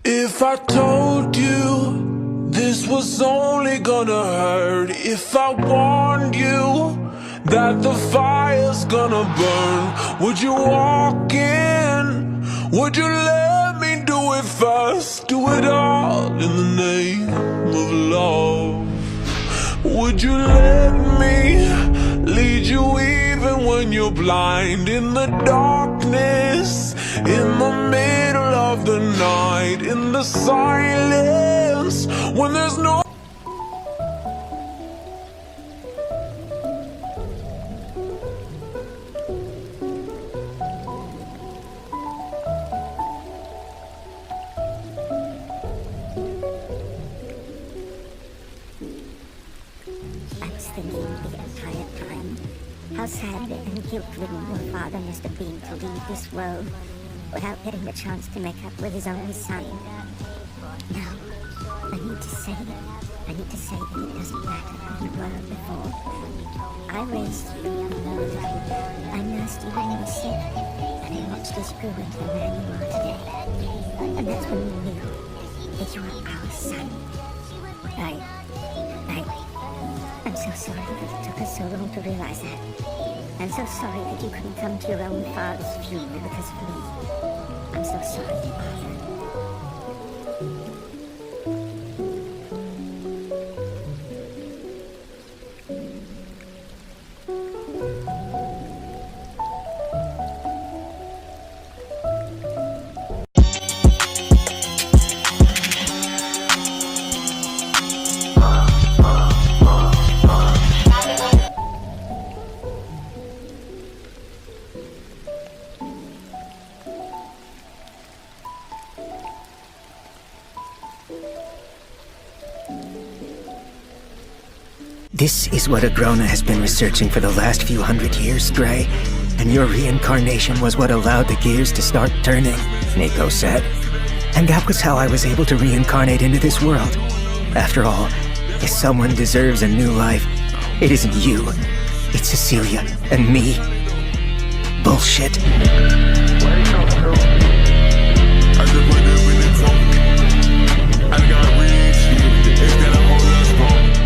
A: If I told you this was only gonna hurt, if I warned you that the fire's gonna burn, would you walk in? Would you let me do it first? Do it all in the name of love. Would you let me lead you even when you're blind? In the darkness, in the middle of the night, in the silence, when there's no
D: I was thinking the entire time how sad and guilt-ridden your father must have been to leave this world without getting the chance to make up with his only son. Now, I need to say that it doesn't matter who you were before. I raised you, I nursed you when you were sick, and I watched as you grew into the man you are today. And that's when we knew that you were our son. I'm so sorry that it took us so long to realize that. I'm so sorry that you couldn't come to your own father's funeral because of me. I'm so sorry, Arthur.
O: This is what Agrona has been researching for the last few hundred years, Dre. And your reincarnation was what allowed the gears to start turning, Nico said. And that was how I was able to reincarnate into this world. After all, if someone deserves a new life, it isn't you. It's Cecilia and me. Bullshit.
A: I got rich, it's gonna hold us wrong.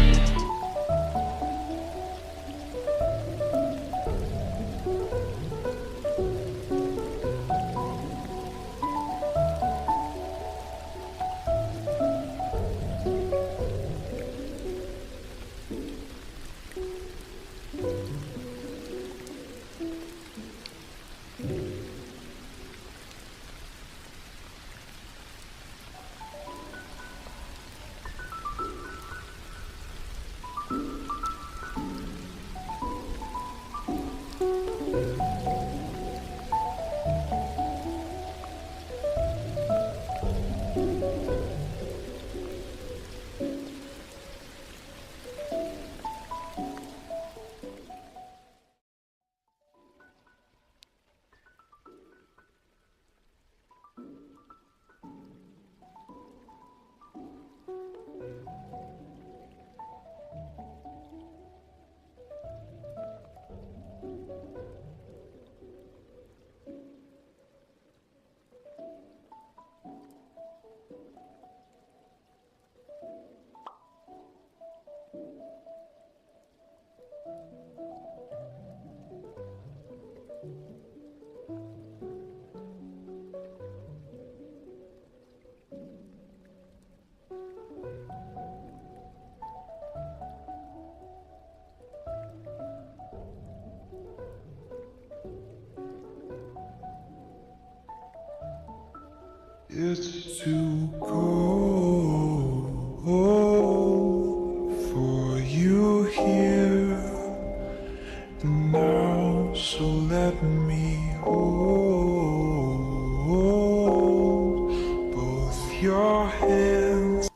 I: It's too cold for you here now, so let me hold both your hands.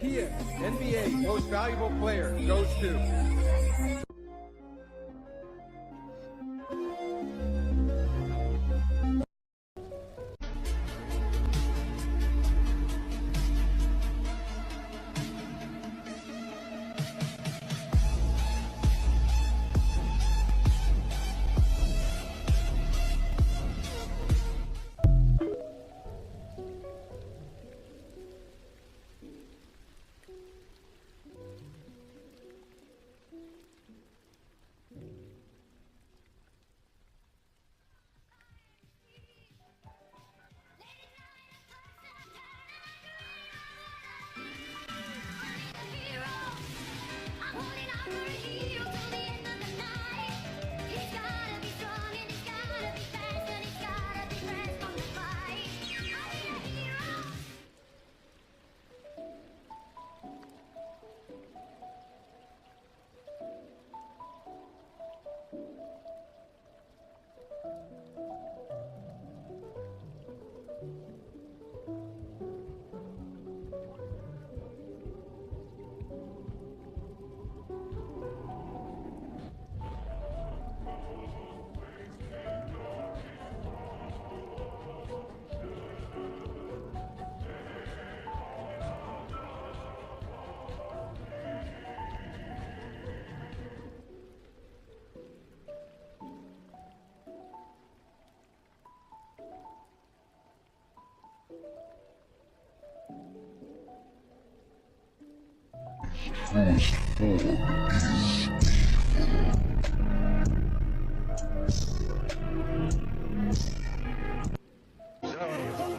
R: Here, NBA Most Valuable Player goes to...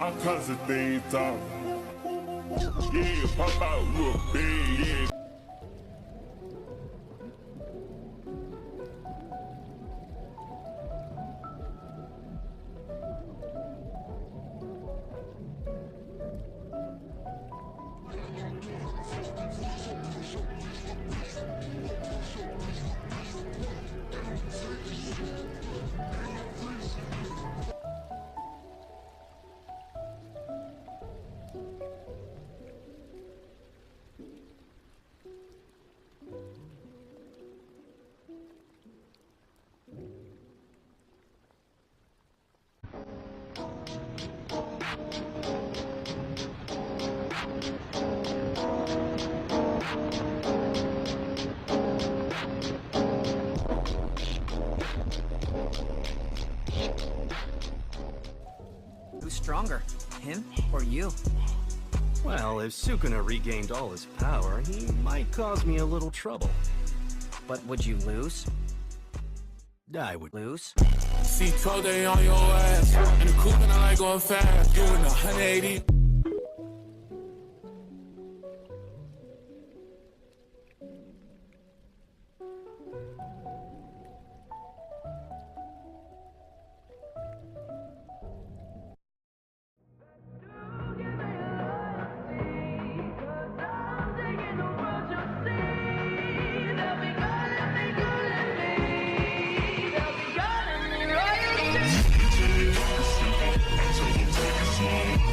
A: I'm constantly talking. Yeah, pop out, you a big, yeah.
K: Who's stronger, him or you?
M: Well, if Sukuna regained all his power, he might cause me a little trouble.
K: But would you lose?
M: I would
K: lose.
S: See 12 day on your ass, and the coupe and I like going fast. You in the 180.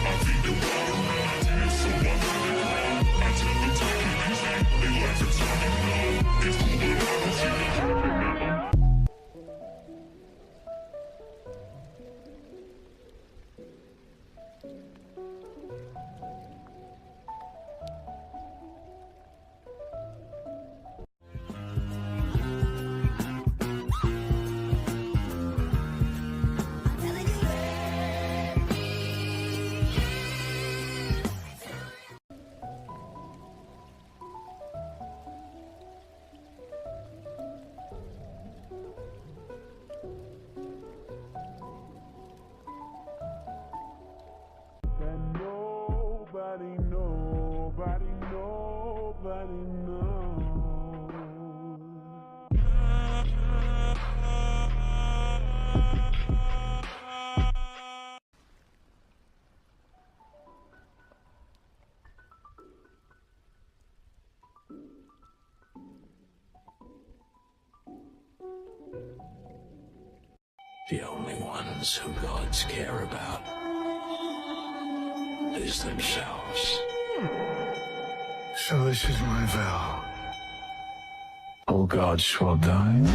A: I
T: The only ones who gods care about is themselves. So this is my vow. All gods shall die.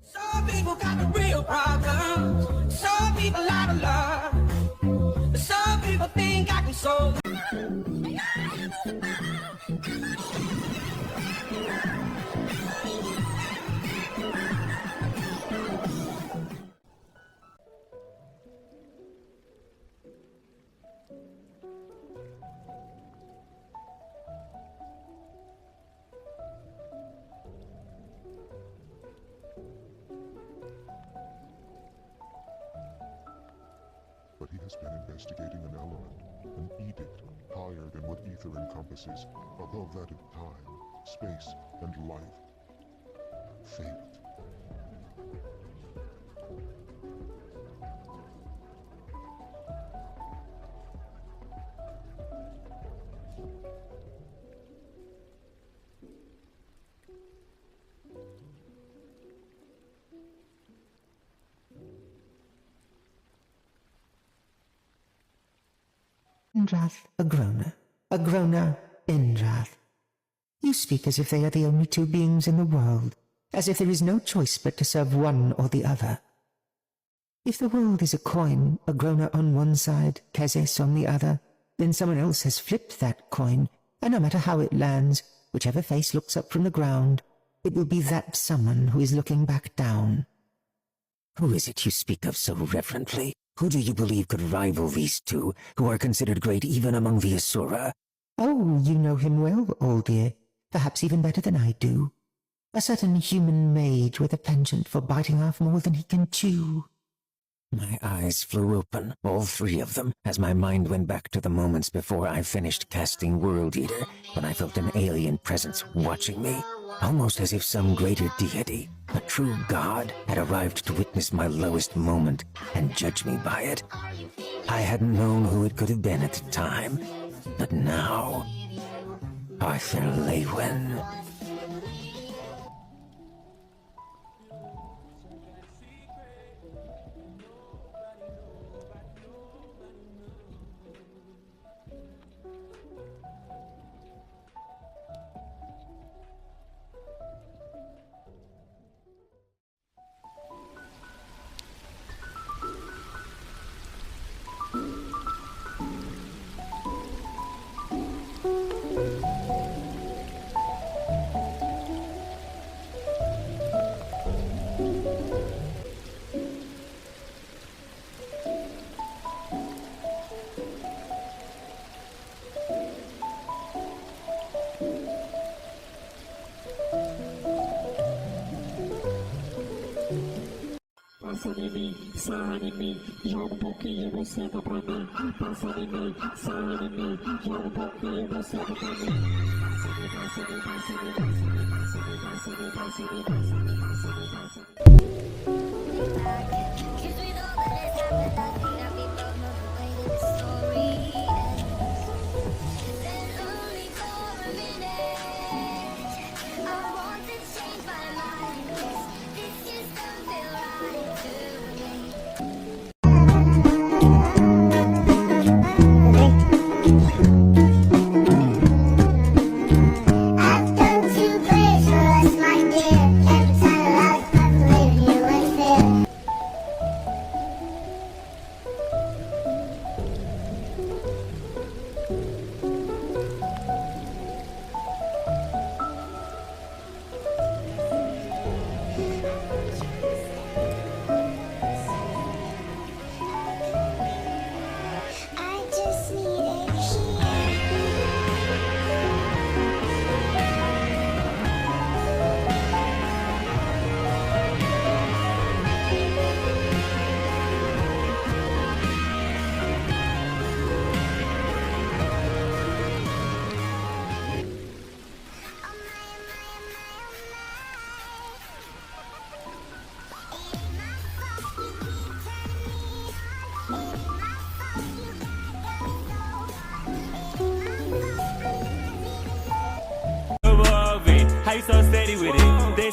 F: Some people got the real problems. Some people out of love. Some people think I can solve
A: But he has been investigating an element, an edict, higher than what ether encompasses, above that of time, space, and life. Fate.
O: Indrath, Agrona, Indrath. You speak as if they are the only two beings in the world, as if there is no choice but to serve one or the other. If the world is a coin, Agrona on one side, Scythes on the other, then someone else has flipped that coin, and no matter how it lands, whichever face looks up from the ground, it will be that someone who is looking back down.
C: Who is it you speak of so reverently? Who do you believe could rival these two, who are considered great even among the Asura?
O: Oh, you know him well, old dear. Perhaps even better than I do. A certain human mage with a penchant for biting off more than he can chew.
C: My eyes flew open, all three of them, as my mind went back to the moments before I finished casting World Eater, when I felt an alien presence watching me, almost as if some greater deity, a true god, had arrived to witness my lowest moment and judge me by it. I hadn't known who it could have been at the time, but now... Arthur Lewin.
U: Passa em mim, sai em mim, joga pouquinho, você dá pra mim. Passa em mim, sai em mim, joga pouquinho, você dá pra mim.
V: I've done too great for us, my dear. Every time I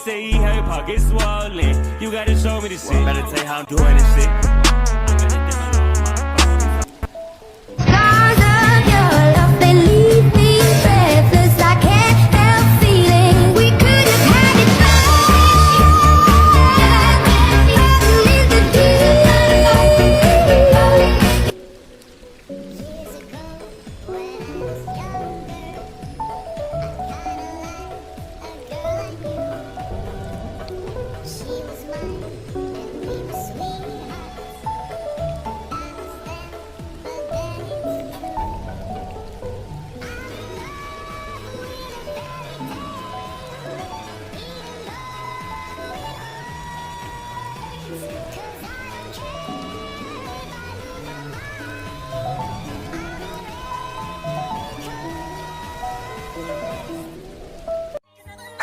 B: say how your pocket's swollen. You gotta show me the shit. Better tell you how I'm doing this shit.
F: Scars of your love, they leave me breathless. I can't help feeling we could have had it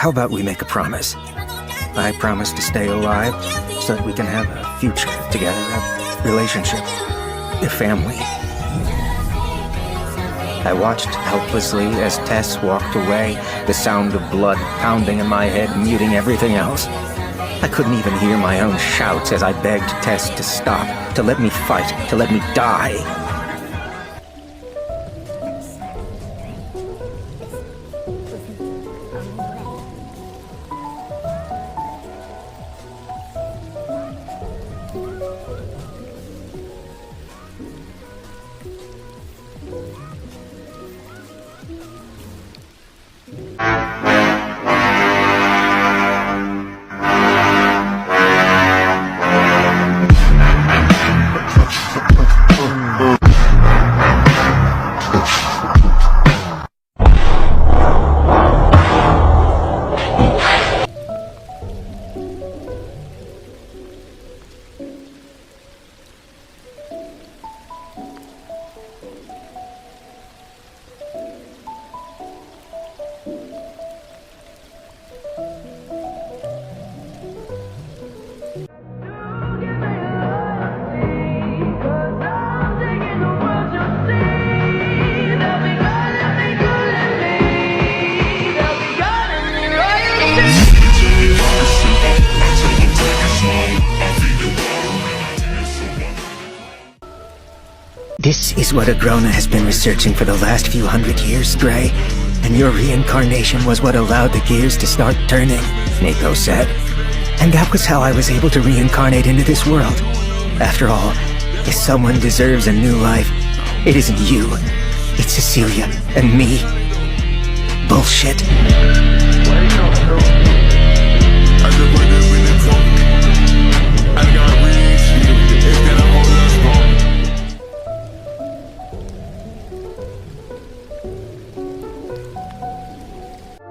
C: How about we make a promise? I promise to stay alive so that we can have a future together, a relationship, a family. I watched helplessly as Tess walked away, the sound of blood pounding in my head, muting everything else. I couldn't even hear my own shouts as I begged Tess to stop, to let me fight, to let me die. This is what Agrona has been researching for the last few hundred years, Gray. And your reincarnation was what allowed the gears to start turning, Nico said. And that was how I was able to reincarnate into this world. After all, if someone deserves a new life, it isn't you. It's Cecilia and me. Bullshit.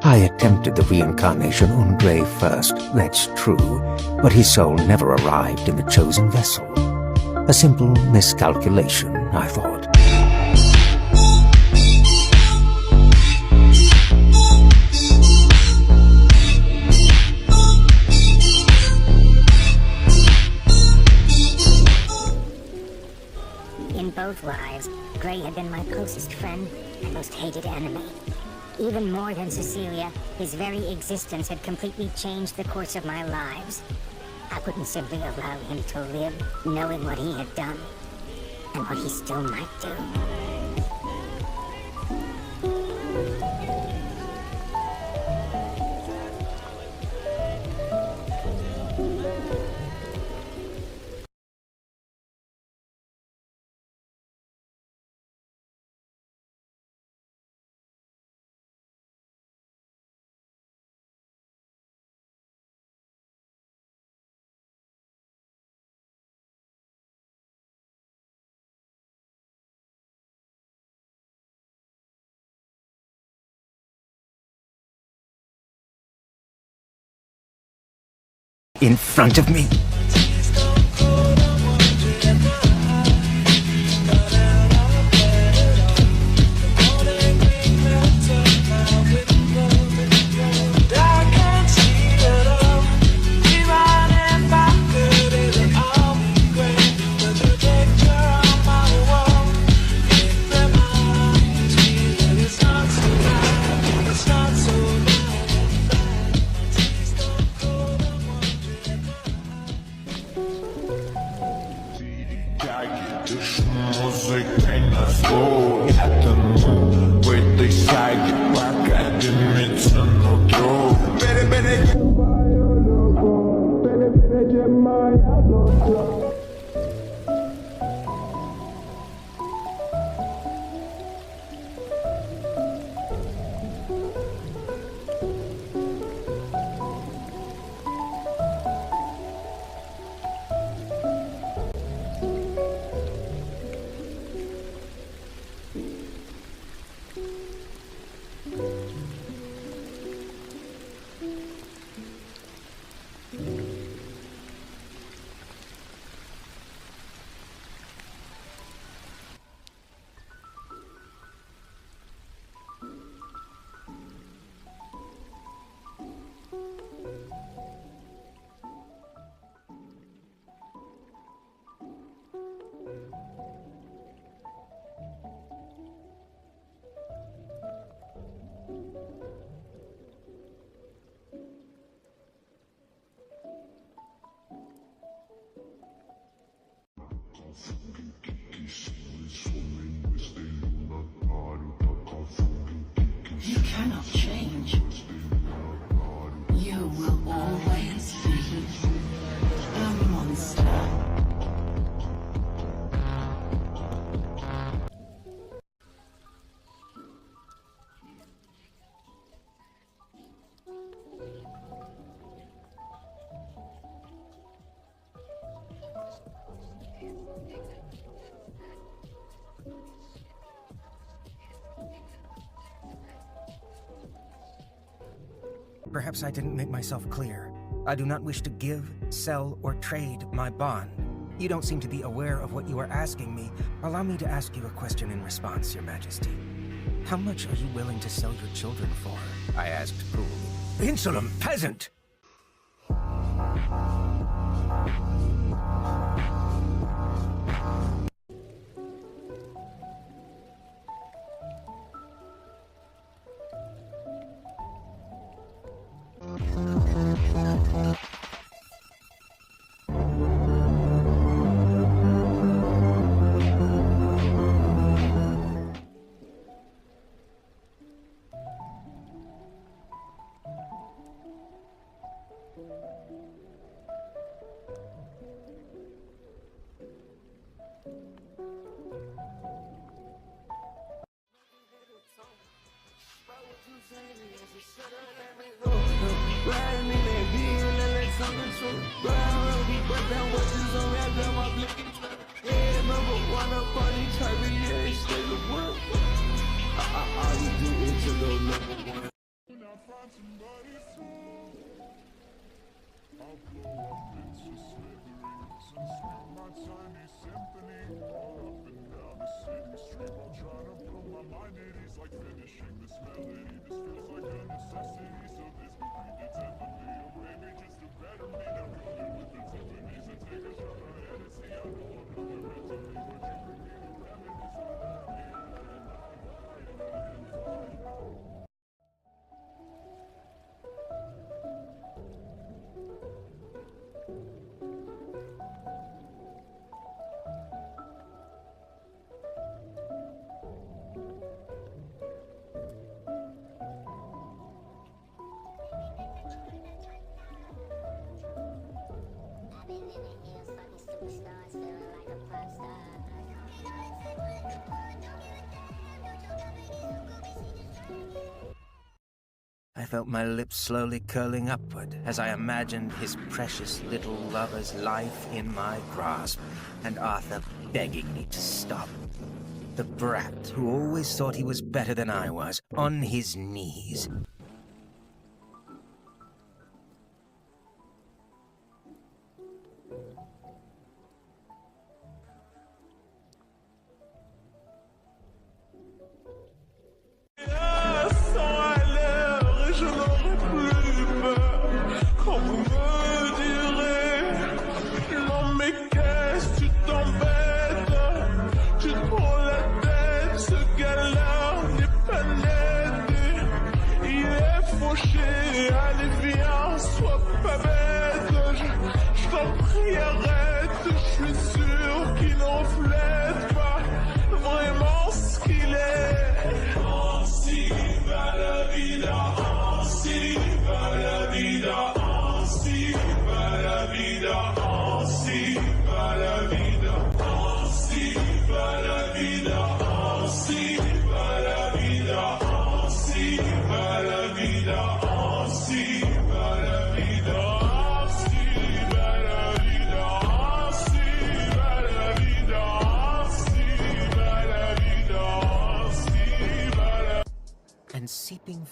C: I attempted the reincarnation on Gray first, that's true, but his soul never arrived in the chosen vessel. A simple miscalculation, I thought.
D: In both lives, Gray had been my closest friend and most hated enemy. Even more than Cecilia, his very existence had completely changed the course of my lives. I couldn't simply allow him to live, knowing what he had done, and what he still might do.
C: In front of me?
A: Muzykę na swój Jaten With the side Rock Academy no drog Bene bene
F: You cannot change. You will always be a monster.
C: Perhaps I didn't make myself clear. I do not wish to give, sell, or trade my bond. You don't seem to be aware of what you are asking me. Allow me to ask you a question in response, Your Majesty. How much are you willing to sell your children for? I asked coolly. Insolent peasant! I felt my lips slowly curling upward as I imagined his precious little lover's life in my grasp, and Arthur begging me to stop. The brat who always thought he was better than I was, on his knees.
A: Arrête, je suis sûr qu'il en reflète.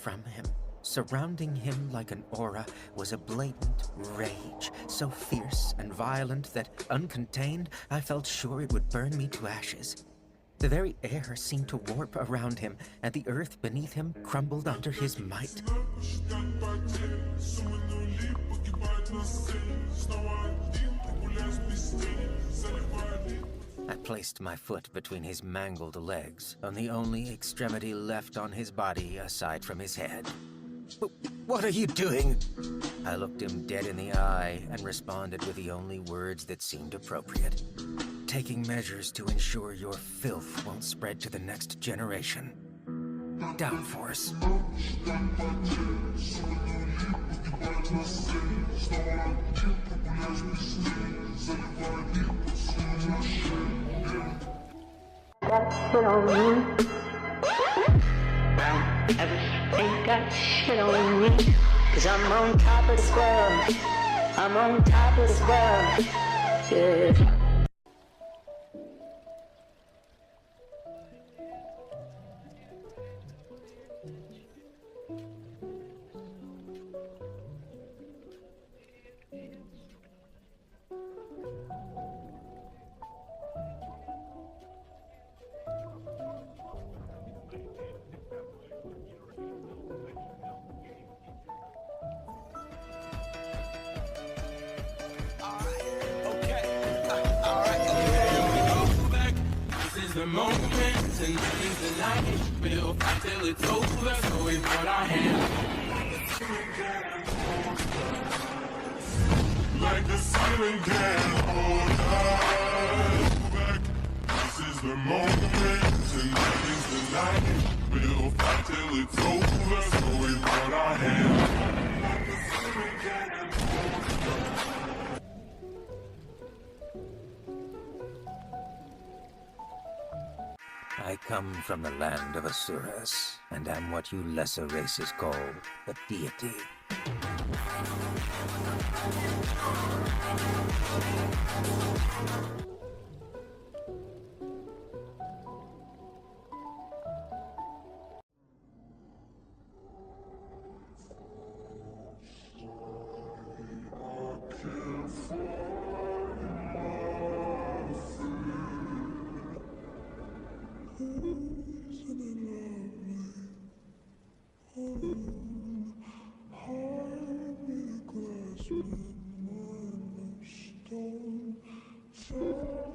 O: from him. Surrounding him like an aura was a blatant rage, so fierce and violent that, uncontained, I felt sure it would burn me to ashes. The very air seemed to warp around him, and the earth beneath him crumbled under his might. I placed my foot between his mangled legs, on the only extremity left on his body aside from his head. What are you doing? I looked him dead in the eye and responded with the only words that seemed appropriate. Taking measures to ensure your filth won't spread to the next generation. Downforce.
U: Ain't got shit on me, 'cause I'm on top of the world. I'm on top of the world. Yeah.
S: The moment and nothing's the night. We'll fight till it's over, so we put our hands
A: like the ceiling can hold us back. This is the moment and nothing's the night. We'll fight till it's over, so we put our hands like the ceiling can hold us.
C: I come from the land of Xyrus, and am what you lesser races call a deity.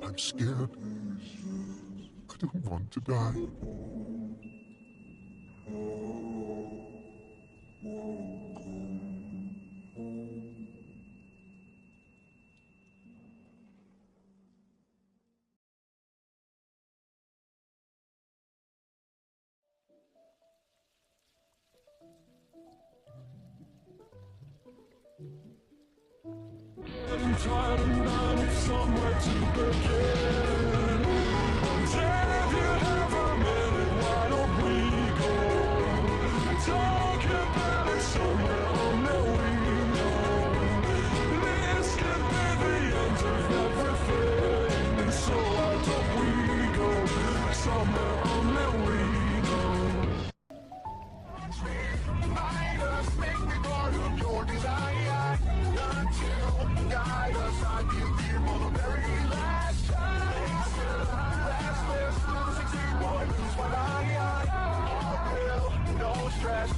A: I'm scared. I don't want to die.
S: I'm tired and I need somewhere to begin. Dave, you have a minute, why don't we go? Talk about it somewhere only we know. This can be the end of everything, so why don't we go somewhere only we know? Guide us, make me part of your desire. Guide us, I give you for the very last time. Last list, 61 is what I will. No stress,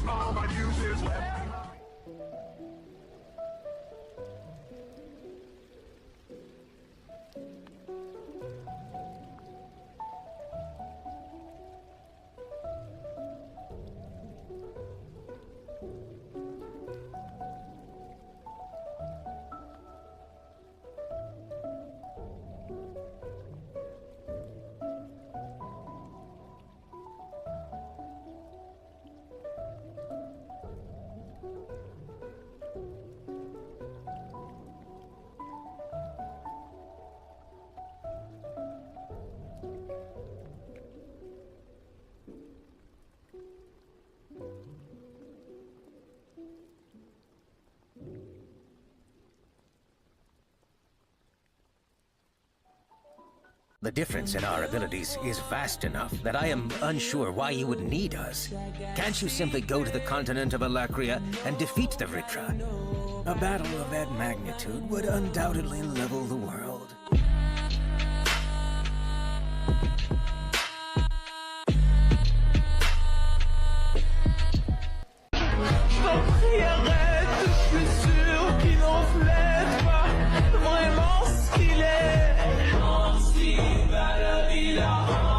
C: The difference in our abilities is vast enough that I am unsure why you would need us. Can't you simply go to the continent of Alacria and defeat the Vritra? A battle of that magnitude would undoubtedly level the world.
G: Je t'en prie, arrête, je suis sûr qu'il n'enflète pas vraiment ce qu'il est. Ainsi va la vida,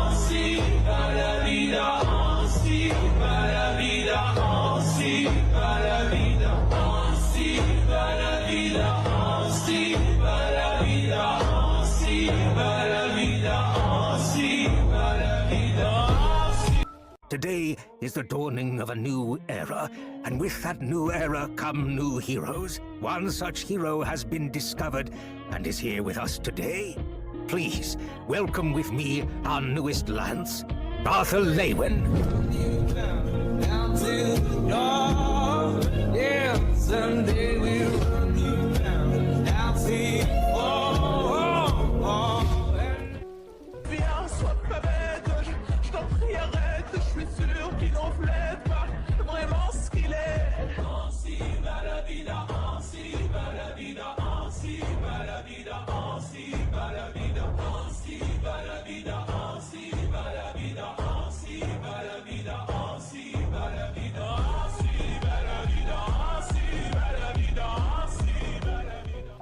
G: ainsi va la vida, ainsi va la vida, ainsi va la vida, ainsi va la vida, ainsi va la vida, ainsi va la vida, ainsi va la vida.
C: Today is the dawning of a new era, and with that new era come new heroes. One such hero has been discovered and is here with us today. Please, welcome with me our newest lance, Arthur Lewin.
G: Down to the door, yeah, someday we'll run you down. I'll see Viens, sois pas bête, je t'en prie, arrête, je suis sûr qu'il n'enflète pas vraiment ce qu'il est. Ainsi va la vida, ainsi va la vida, ainsi va la vida, ainsi va la vida, ainsi va la vida, ainsi va la vida, ainsi va la vida, ainsi va la vida, ainsi va la vida, ainsi va la vida, ainsi va la vida.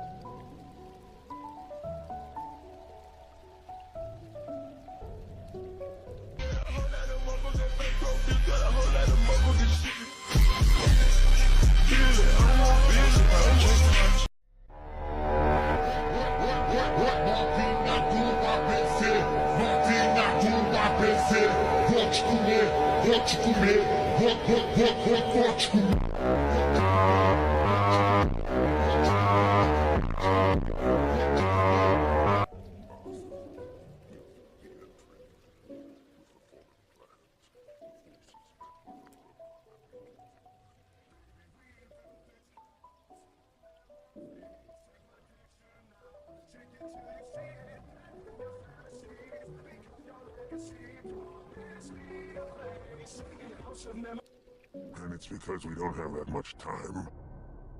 A: And it's because we don't have that much time.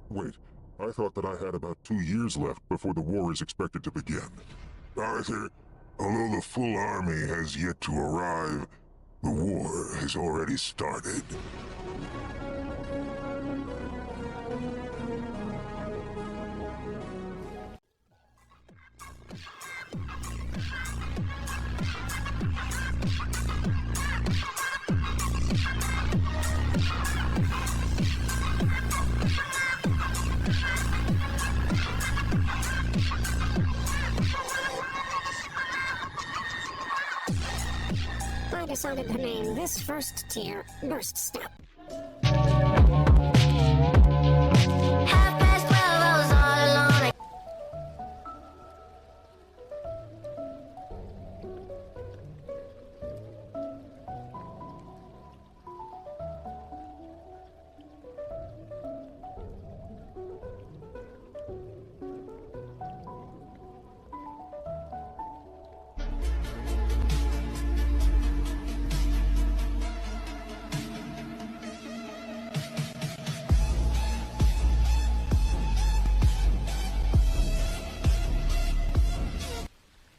A: Wait, I thought that I had about 2 years left before the war is expected to begin. Arthur, although the full army has yet to arrive, the war has already started.
E: I decided to name this first tier Burst Step.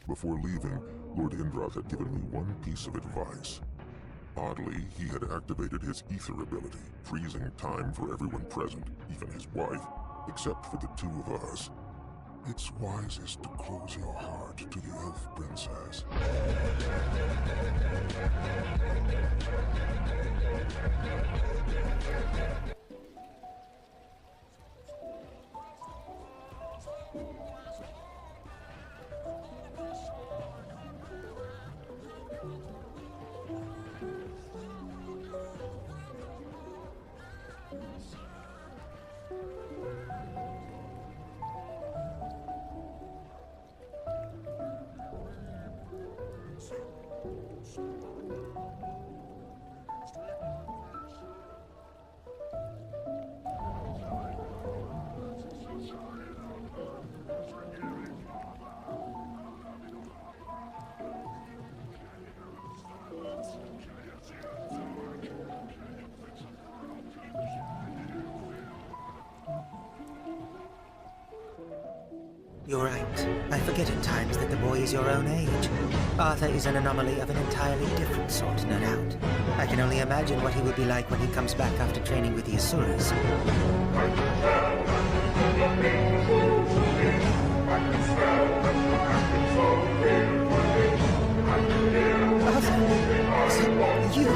A: Before leaving, Lord Indrath had given me one piece of advice. Oddly, he had activated his ether ability, freezing time for everyone present, even his wife, except for the two of us. It's wisest to close your heart to the elf princess.
O: You're right. I forget at times that the boy is your own age. Arthur is an anomaly of an entirely different sort, no doubt. I can only imagine what he will be like when he comes back after training with the Xyrus. Arthur, is it you?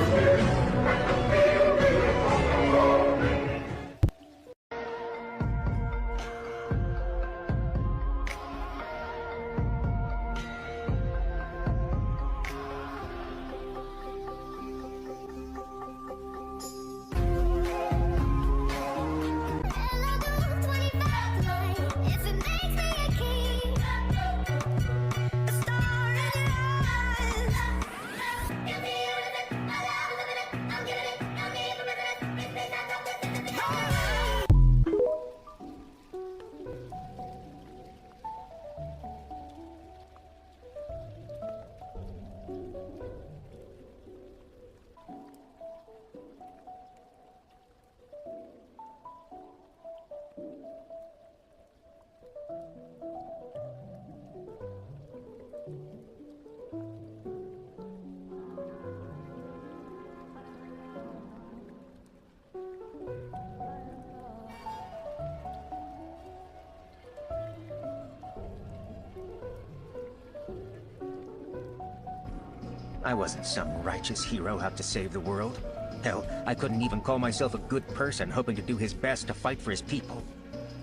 C: I wasn't some righteous hero out to save the world. Hell, I couldn't even call myself a good person hoping to do his best to fight for his people.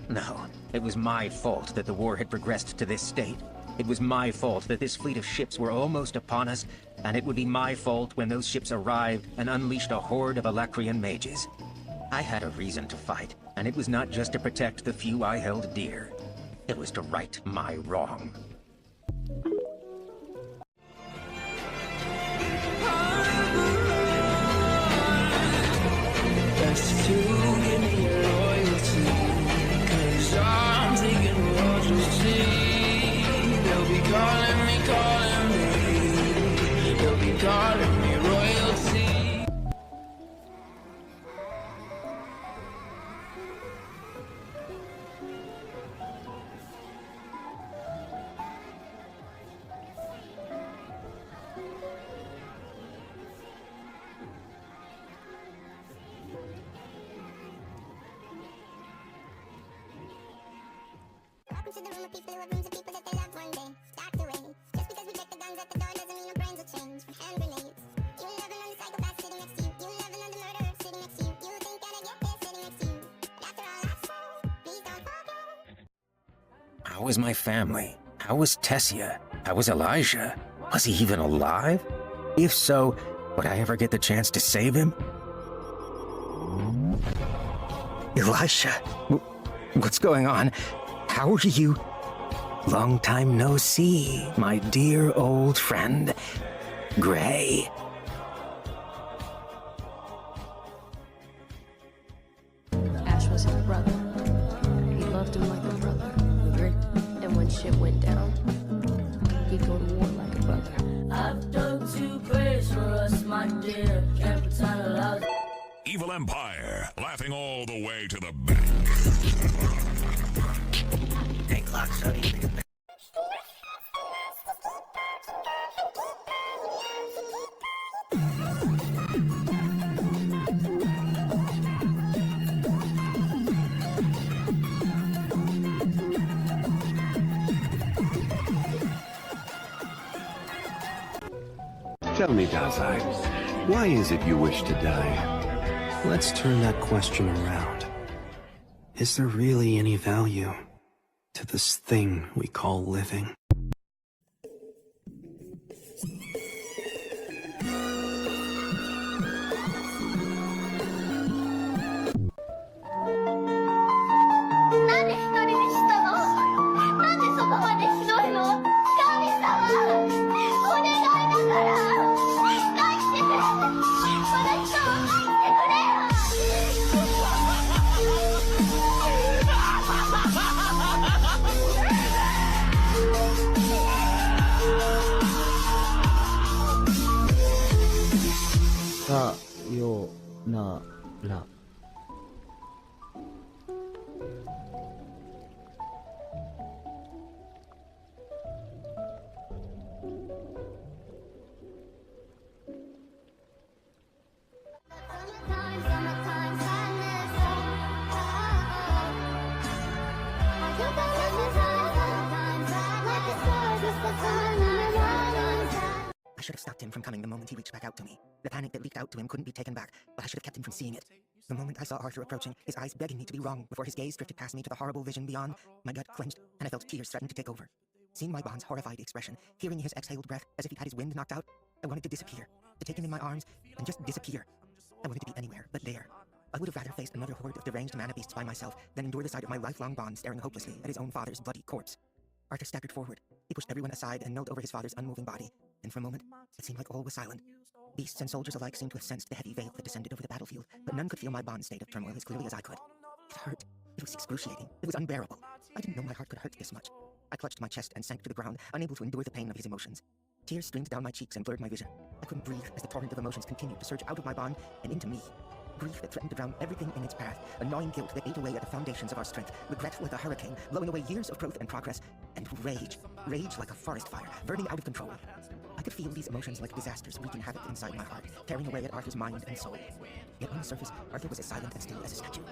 C: No, it was my fault that the war had progressed to this state. It was my fault that this fleet of ships were almost upon us, and it would be my fault when those ships arrived and unleashed a horde of Alacrian mages. I had a reason to fight, and it was not just to protect the few I held dear. It was to right my wrong.
G: Best to give me your loyalty, 'cause I'm taking royalty. They'll be calling me, they'll be calling me royalty.
J: Welcome to the room of people who have rooms of people that they love one day. Start to rain. Just because we break the guns at the door doesn't mean our brains will change. Hand grenades. You love another psychopath sitting next to you. You love another murderer sitting next to you. You think that I get this sitting next to you. But after all I've said, please don't forget.
C: How was my family? How was Tessia? How was Elijah? Was he even alive? If so, would I ever get the chance to save him? Elijah, what's going on? How are you? Long time no see, my dear old friend, Gray.
V: Ash was his brother. He loved him like a brother. And when shit went down, he'd go to war like a brother.
W: I've dug two graves for us, my dear. Can't pretend to love.
A: Evil Empire, laughing all the way to the bank.
C: Thank God, Sonny.
M: Tell me, Taci, why is it you wish to die? Let's turn that question around. Is there really any value to this thing we call living?
X: Sayonara.
H: I should have stopped him from coming the moment he reached back out to me. The panic that leaked out to him couldn't be taken back, but I should have kept him from seeing it. The moment I saw Arthur approaching, his eyes begging me to be wrong before his gaze drifted past me to the horrible vision beyond, my gut clenched, and I felt tears threaten to take over. Seeing my bond's horrified expression, hearing his exhaled breath as if he'd had his wind knocked out, I wanted to disappear, to take him in my arms, and just disappear. I wanted to be anywhere but there. I would have rather faced another horde of deranged mana-beasts by myself than endure the sight of my lifelong bond staring hopelessly at his own father's bloody corpse. Arthur staggered forward. He pushed everyone aside and knelt over his father's unmoving body, and for a moment, it seemed like all was silent. Beasts and soldiers alike seemed to have sensed the heavy veil that descended over the battlefield, but none could feel my bond's state of turmoil as clearly as I could. It hurt. It was excruciating. It was unbearable. I didn't know my heart could hurt this much. I clutched my chest and sank to the ground, unable to endure the pain of his emotions. Tears streamed down my cheeks and blurred my vision. I couldn't breathe as the torrent of emotions continued to surge out of my bond and into me. Grief that threatened to drown everything in its path, a gnawing guilt that ate away at the foundations of our strength, regret like a hurricane, blowing away years of growth and progress, and rage like a forest fire, burning out of control. I could feel these emotions like disasters wreaking havoc inside my heart, tearing away at Arthur's mind and soul. Yet on the surface, Arthur was as silent and still as a statue.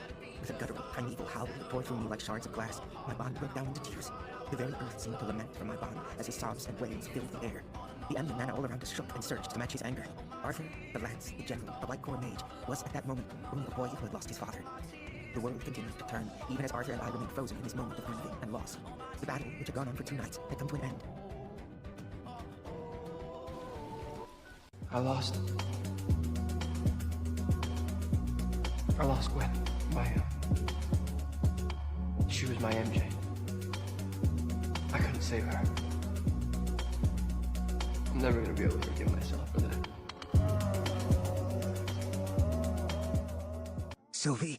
H: With a guttural, primeval howl that poured through me like shards of glass, my bond broke down into tears. The very earth seemed to lament for my bond as his sobs and wails filled the air. The ember mana all around us shook and surged to match his anger. Arthur, the lance, the general, the white core mage, was at that moment only a boy who had lost his father. The world continued to turn, even as Arthur and I remained frozen in this moment of grieving and loss. The battle, which had gone on for 2 nights, had come to an end.
K: I lost Gwen. She was my MJ. I couldn't save her. I'm never gonna be able to forgive myself for that.
H: Sylvie,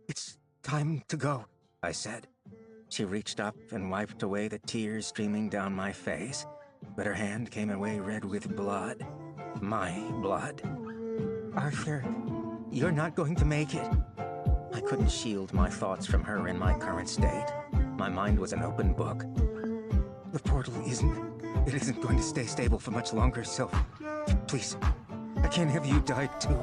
H: it's time to go, I said. She reached up and wiped away the tears streaming down my face, but her hand came away red with blood. My blood. Arthur, you're not going to make it. I couldn't shield my thoughts from her in my current state. My mind was an open book. The portal isn't going to stay stable for much longer, so please, I can't have you die too.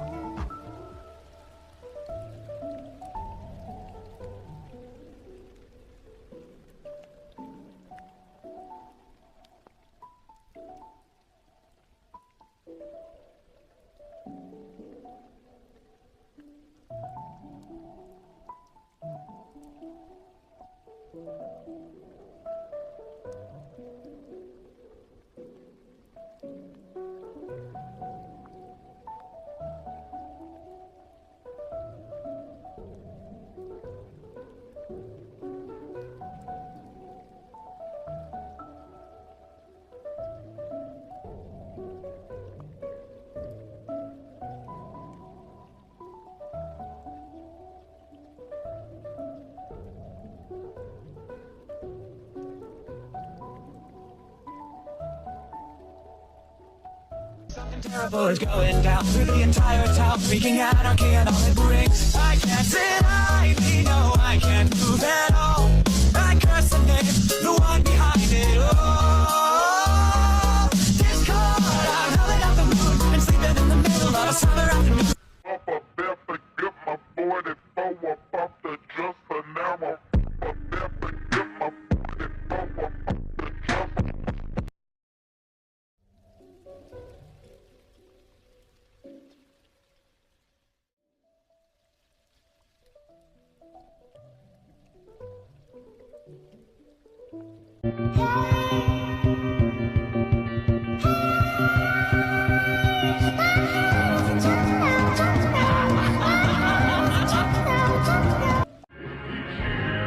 G: Something terrible is going down through the entire town, freaking anarchy and all it brings. I can't deny me, no, I can't move at all. I curse the name, the one behind it all. Discord, I'm howling at the moon and sleeping in the middle of a summer afternoon.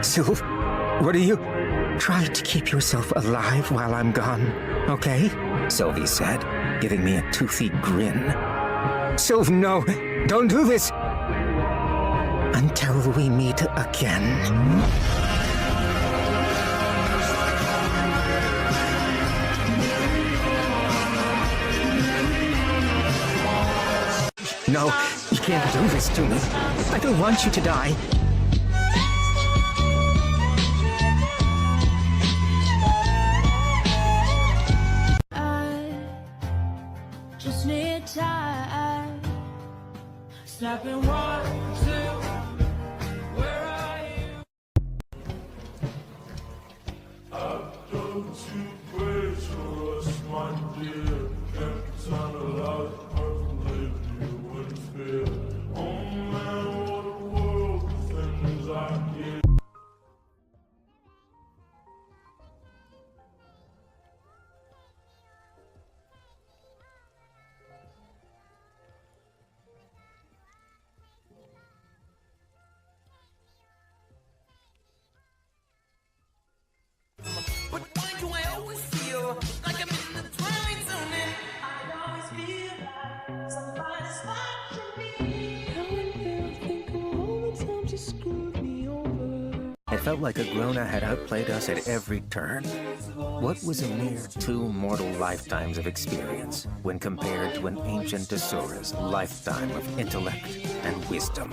H: Sylv, what are you? Try to keep yourself alive while I'm gone, okay? Sylvie said, giving me a toothy grin. Sylv, no! Don't do this! Until we meet again. No, you can't do this to me. I don't want you to die.
W: Just need time. Snapping 1, 2. Where are you?
A: I've done too great for us, my dear. Kept
G: always feel like I'm in the twilight zone, and I always feel like somebody's watching me. How and I think of all the times you screwed me over.
C: It felt like Agrona had outplayed us at every turn. What was a mere 2 mortal lifetimes of experience when compared to an ancient Asura's lifetime of intellect and wisdom?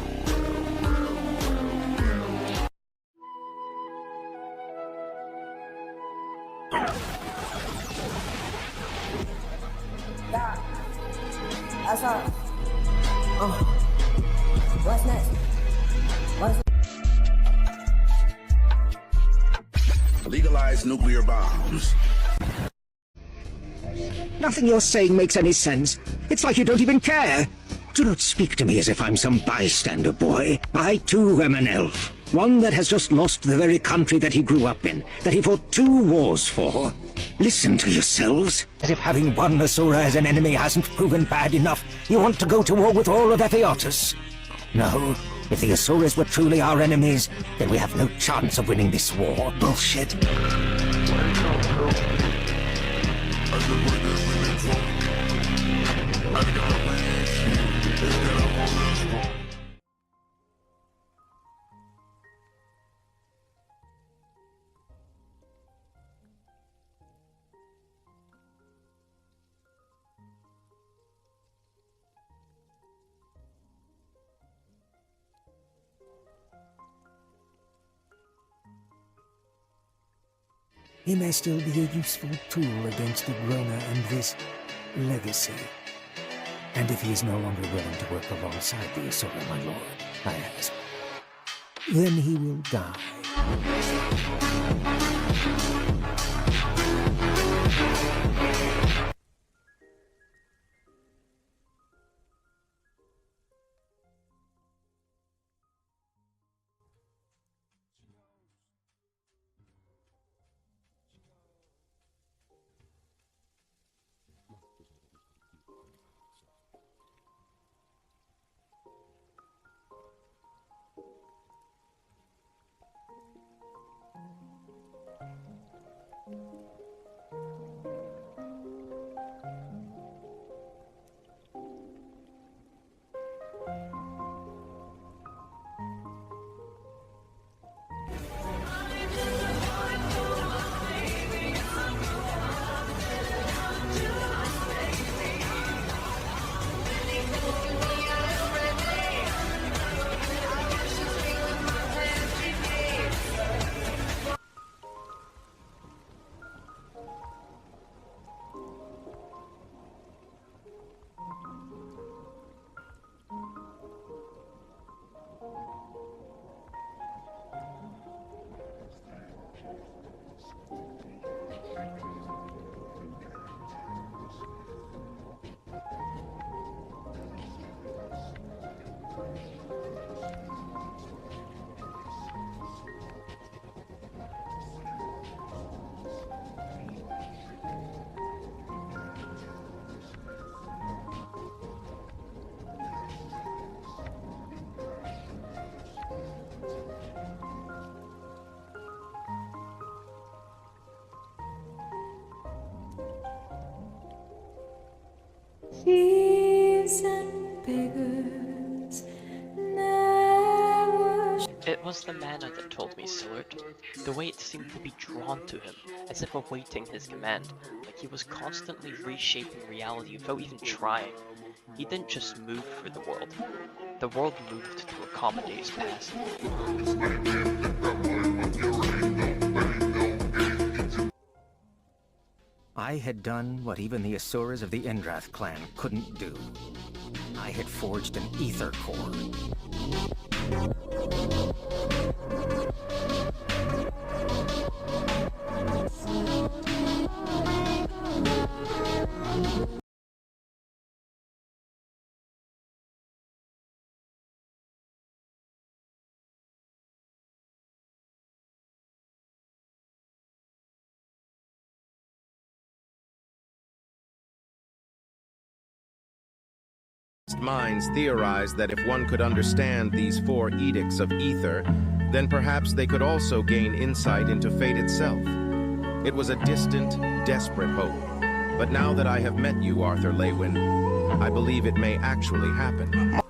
W: That's all. What's next?
N: Legalize nuclear bombs.
C: Nothing you're saying makes any sense. It's like you don't even care. Do not speak to me as if I'm some bystander, boy. I too am an elf. One that has just lost the very country that he grew up in, that he fought 2 wars for. Listen to yourselves. As if having one Asura as an enemy hasn't proven bad enough, you want to go to war with all of Ephiatus. No, if the Asuras were truly our enemies, then we have no chance of winning this war. Bullshit. He may still be a useful tool against Agrona and this legacy. And if he is no longer willing to work alongside the Asura, my lord, I ask, then he will die.
W: Thieves and beggars never.
P: It was the manner that told me, Sillard. The way it seemed to be drawn to him, as if awaiting his command, like he was constantly reshaping reality without even trying. He didn't just move through the world moved to accommodate his past.
C: I had done what even the Asuras of the Indrath clan couldn't do. I had forged an ether core.
Q: Minds theorized that if one could understand these 4 edicts of ether, then perhaps they could also gain insight into fate itself. It was a distant, desperate hope. But now that I have met you, Arthur Leywin, I believe it may actually happen.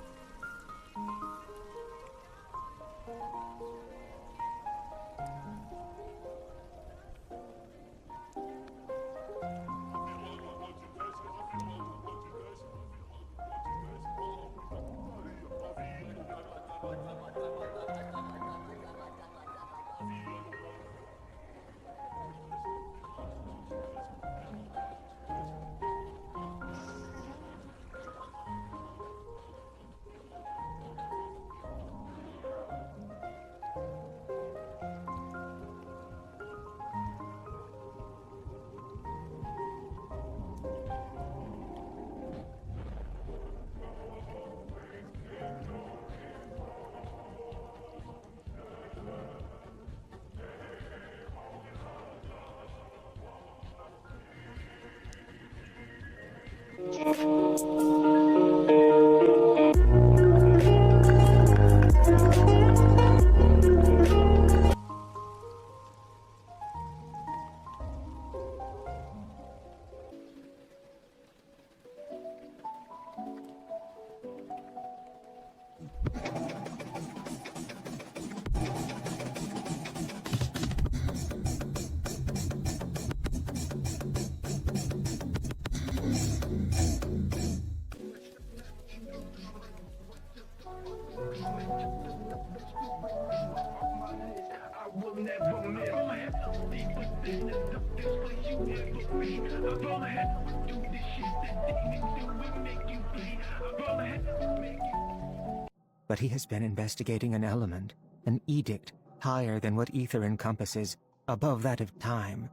O: But he has been investigating an element, an edict, higher than what ether encompasses, above that of time,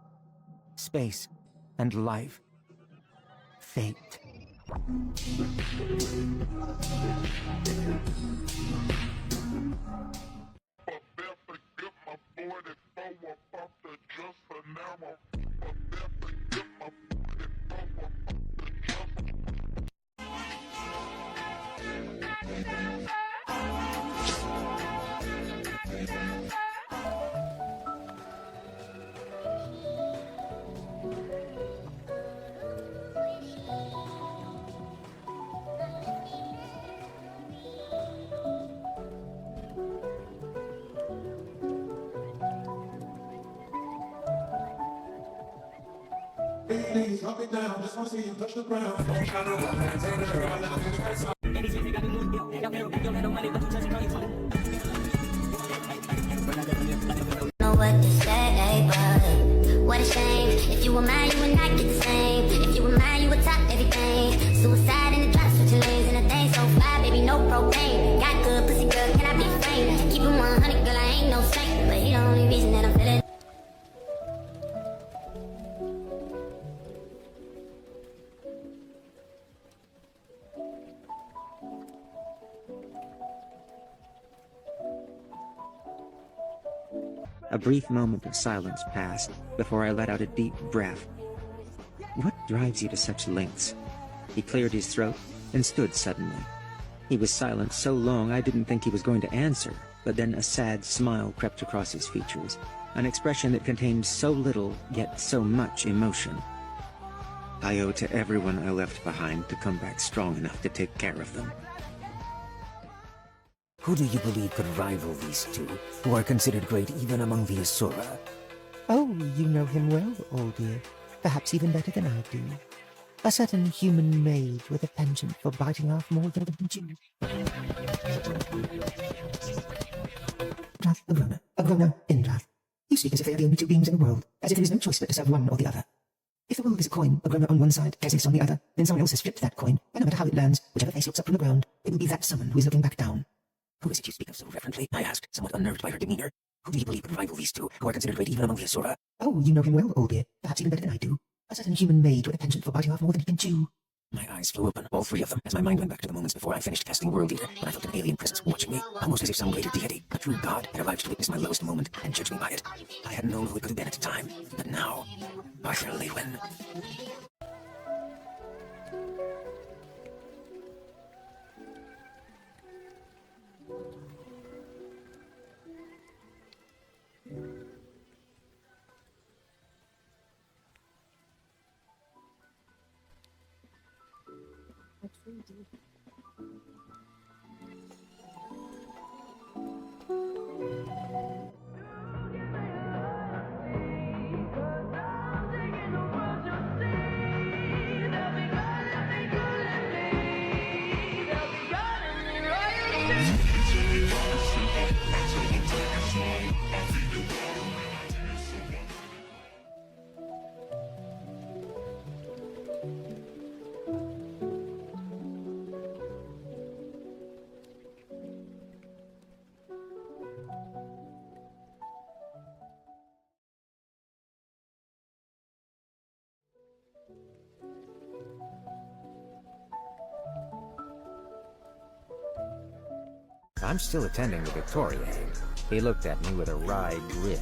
O: space, and life. Fate.
S: Please drop it down, just wanna see you touch the ground.
J: Know what to say, but what a shame. If you were mine, you would not get the same. If you were mine, you would top everything. Suicide in the drop, switching lanes in a thing so fly, baby, no propane. Got good pussy, girl, can I be framed? Keep it 100, girl, I ain't no saint, but he the only reason that I'm feeling.
H: A brief moment of silence passed before I let out a deep breath. What drives you to such lengths? He cleared his throat and stood suddenly. He was silent so long I didn't think he was going to answer, but then a sad smile crept across his features, an expression that contained so little, yet so much emotion. I owe to everyone I left behind to come back strong enough to take care of them.
C: Who do you believe could rival these two, who are considered great even among the Asura?
O: Oh, you know him well, old dear. Perhaps even better than I do. A certain human mage with a penchant for biting off more than the Jew. Agrona, Indrath. You speak as if they are the only two beings in the world, as if there is no choice but to serve one or the other. If the world is a coin, Agrona on one side, Xyrus on the other, then someone else has flipped that coin, and no matter how it lands, whichever face looks up from the ground, it will be that someone who is looking back down.
C: Who is it you speak of so reverently? I asked, somewhat unnerved by her demeanor. Who do you believe could rival these two, who are considered great even among the Asura?
O: Oh, you know him well, old dear. Perhaps even better than I do. A certain human mage with a penchant for biting off more than he can chew.
C: My eyes flew open, all three of them, as my mind went back to the moments before I finished casting World Eater, when I felt an alien presence watching me, almost as if some greater deity, a true god, had arrived to witness my lowest moment and judge me by it. I hadn't known who it could have been at the time, but now, Arthur Leywin. I'm still attending the Victoria. He looked at me with a wry grin.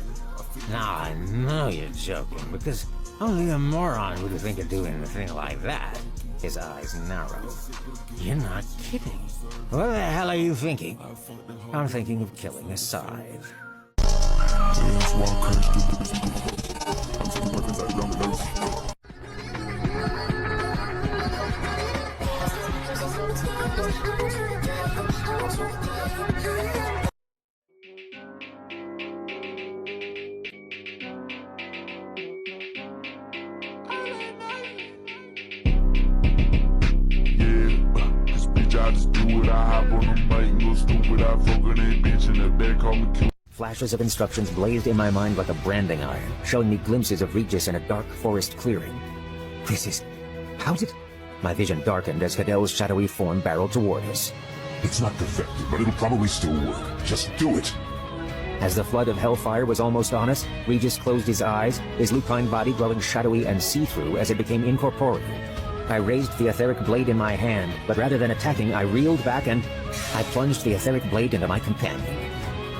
C: Now I know you're joking, because only a moron would think of doing a thing like that. His eyes narrowed. You're not kidding. What the hell are you thinking? I'm thinking of killing a Scythe. Flashes of instructions blazed in my mind like a branding iron, showing me glimpses of Regis in a dark forest clearing. This is... how did... My vision darkened as Cadel's shadowy form barreled toward us.
A: It's not perfected, but it'll probably still work. Just do it.
C: As the flood of hellfire was almost on us, Regis closed his eyes, his lupine body growing shadowy and see-through as it became incorporeal. I raised the etheric blade in my hand, but rather than attacking, I reeled back and... I plunged the etheric blade into my companion.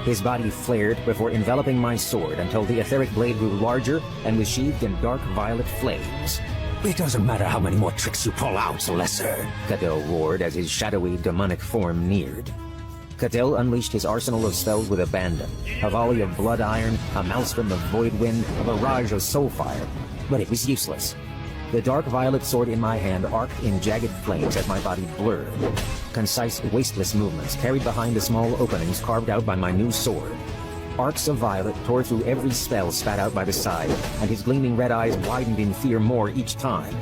C: His body flared before enveloping my sword until the etheric blade grew larger and was sheathed in dark violet flames. It doesn't matter how many more tricks you pull out, Lesser, Cadell roared as his shadowy, demonic form neared. Cadell unleashed his arsenal of spells with abandon. A volley of blood iron, a maelstrom of void wind, a barrage of soul fire. But it was useless. The dark violet sword in my hand arced in jagged flames as my body blurred. Concise, wasteless movements carried behind the small openings carved out by my new sword. Arcs of violet tore through every spell spat out by the side, and his gleaming red eyes widened in fear more each time.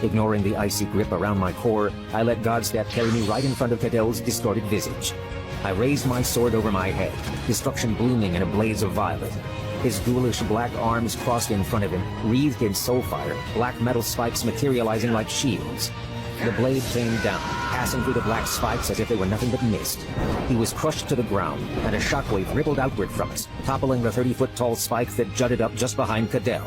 C: Ignoring the icy grip around my core, I let Godstep carry me right in front of Cadell's distorted visage. I raised my sword over my head, destruction blooming in a blaze of violet. His ghoulish black arms crossed in front of him, wreathed in soulfire, black metal spikes materializing like shields. The blade came down, passing through the black spikes as if they were nothing but mist. He was crushed to the ground, and a shockwave rippled outward from us, toppling the 30-foot-tall spike that jutted up just behind Cadell.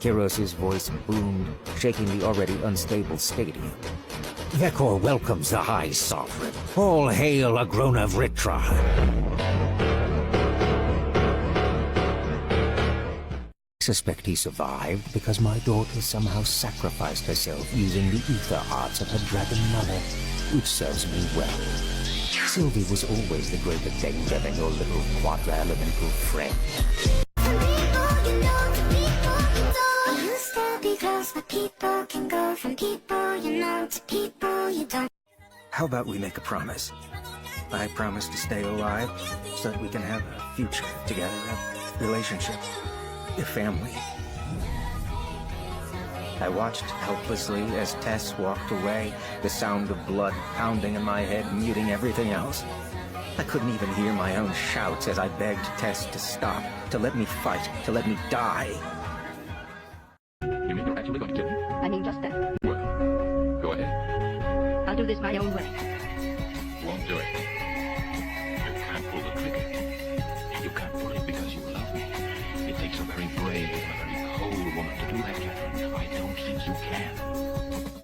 C: Kyros's voice boomed, shaking the already unstable stadium. Vekor welcomes the High Sovereign. All hail Agrona Vritra. I suspect he survived because my daughter somehow sacrificed herself using the ether arts of her dragon mother, which serves me well. Sylvie was always the greater danger than your little quadra-elemental friend.
J: People can go from people you know to people you don't.
C: How about we make a promise? I promise to stay alive so that we can have a future together, a relationship, a family. I watched helplessly as Tess walked away, the sound of blood pounding in my head, muting everything else. I couldn't even hear my own shouts as I begged Tess to stop, to let me fight, to let me die.
I: You mean you're actually going to kill me?
U: I mean just that.
I: Well, go ahead.
U: I'll do this my own way.
I: Won't do it. You can't pull the trigger. You can't pull it because you love me. It takes a very brave and a very cold woman to do that, Catherine. I don't think you can.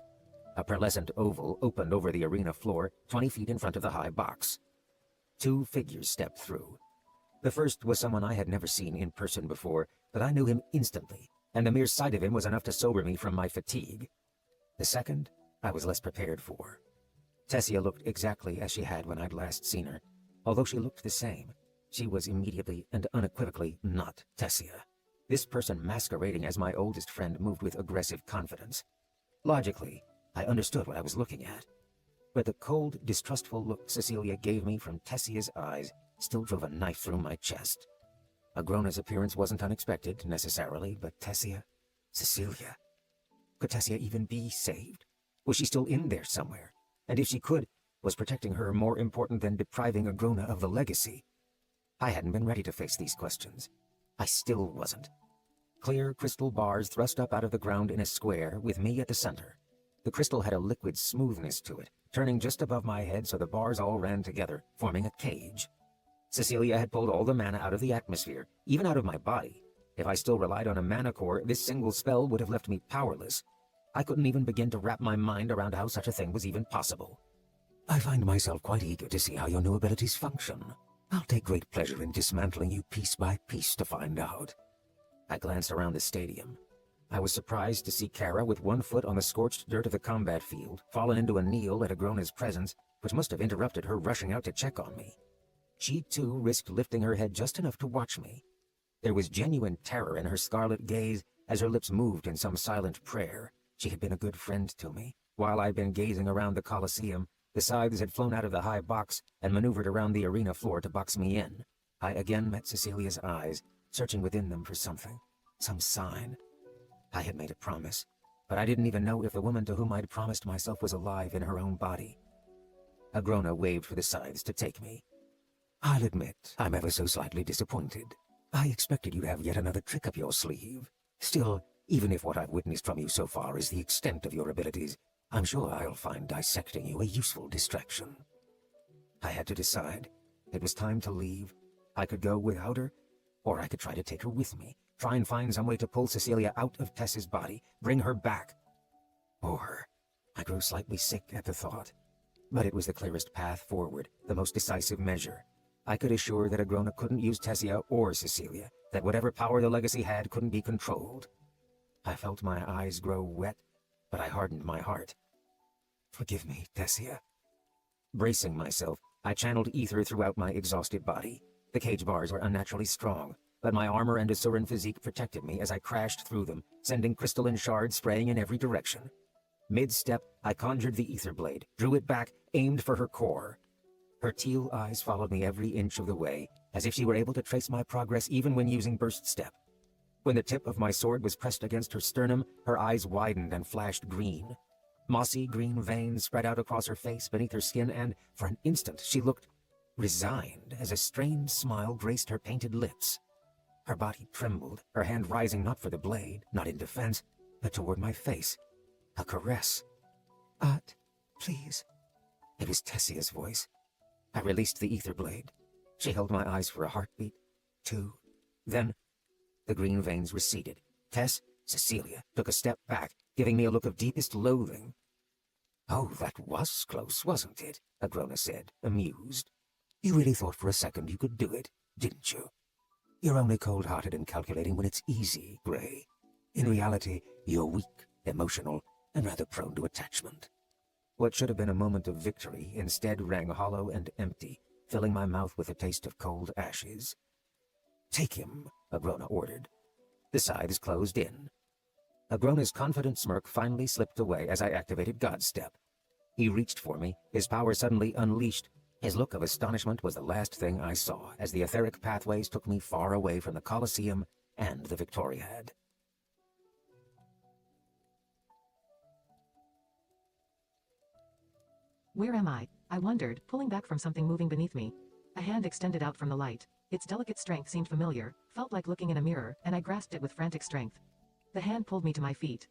C: A pearlescent oval opened over the arena floor, 20 feet in front of the high box. 2 figures stepped through. The first was someone I had never seen in person before, but I knew him instantly, and the mere sight of him was enough to sober me from my fatigue. The second, I was less prepared for. Tessia looked exactly as she had when I'd last seen her. Although she looked the same, she was immediately and unequivocally not Tessia. This person masquerading as my oldest friend moved with aggressive confidence. Logically, I understood what I was looking at. But the cold, distrustful look Cecilia gave me from Tessia's eyes still drove a knife through my chest. Agrona's appearance wasn't unexpected, necessarily, but Tessia? Cecilia? Could Tessia even be saved? Was she still in there somewhere? And if she could, was protecting her more important than depriving Agrona of the legacy? I hadn't been ready to face these questions. I still wasn't. Clear crystal bars thrust up out of the ground in a square, with me at the center. The crystal had a liquid smoothness to it, turning just above my head so the bars all ran together, forming a cage. Cecilia had pulled all the mana out of the atmosphere, even out of my body. If I still relied on a mana core, this single spell would have left me powerless. I couldn't even begin to wrap my mind around how such a thing was even possible. I find myself quite eager to see how your new abilities function. I'll take great pleasure in dismantling you piece by piece to find out. I glanced around the stadium. I was surprised to see Kara with one foot on the scorched dirt of the combat field, fallen into a kneel at Agrona's presence, which must have interrupted her rushing out to check on me. She, too, risked lifting her head just enough to watch me. There was genuine terror in her scarlet gaze as her lips moved in some silent prayer. She had been a good friend to me. While I'd been gazing around the Colosseum, the Scythes had flown out of the high box and maneuvered around the arena floor to box me in. I again met Cecilia's eyes, searching within them for something, some sign. I had made a promise, but I didn't even know if the woman to whom I'd promised myself was alive in her own body. Agrona waved for the Scythes to take me. I'll admit, I'm ever so slightly disappointed. I expected you'd have yet another trick up your sleeve. Still, even if what I've witnessed from you so far is the extent of your abilities, I'm sure I'll find dissecting you a useful distraction. I had to decide. It was time to leave. I could go without her, or I could try to take her with me, try and find some way to pull Cecilia out of Tess's body, bring her back. Or I grew slightly sick at the thought. But it was the clearest path forward, the most decisive measure. I could assure that Agrona couldn't use Tessia or Cecilia, that whatever power the legacy had couldn't be controlled. I felt my eyes grow wet, but I hardened my heart. Forgive me, Tessia. Bracing myself, I channeled ether throughout my exhausted body. The cage bars were unnaturally strong, but my armor and Asuran physique protected me as I crashed through them, sending crystalline shards spraying in every direction. Mid-step, I conjured the ether blade, drew it back, aimed for her core. Her teal eyes followed me every inch of the way, as if she were able to trace my progress even when using burst step. When the tip of my sword was pressed against her sternum, her eyes widened and flashed green. Mossy green veins spread out across her face beneath her skin, and, for an instant, she looked resigned as a strange smile graced her painted lips. Her body trembled, her hand rising not for the blade, not in defense, but toward my face. A caress. Art, please. It was Tessia's voice. I released the ether blade. She held my eyes for a heartbeat, 2. Then the green veins receded. Tess, Cecilia, took a step back, giving me a look of deepest loathing. Oh, that was close, wasn't it? Agrona said, amused. You really thought for a second you could do it, didn't you? You're only cold-hearted and calculating when it's easy, Gray. In reality, you're weak, emotional, and rather prone to attachment. What should have been a moment of victory instead rang hollow and empty, filling my mouth with a taste of cold ashes. Take him, Agrona ordered. The Scythes closed in. Agrona's confident smirk finally slipped away as I activated God's Step. He reached for me, his power suddenly unleashed, His look of astonishment was the last thing I saw as the etheric pathways took me far away from the Colosseum and the Victoriad.
L: Where am I? I wondered, pulling back from something moving beneath me. A hand extended out from the light. Its delicate strength seemed familiar, felt like looking in a mirror, and I grasped it with frantic strength. The hand pulled me to my feet.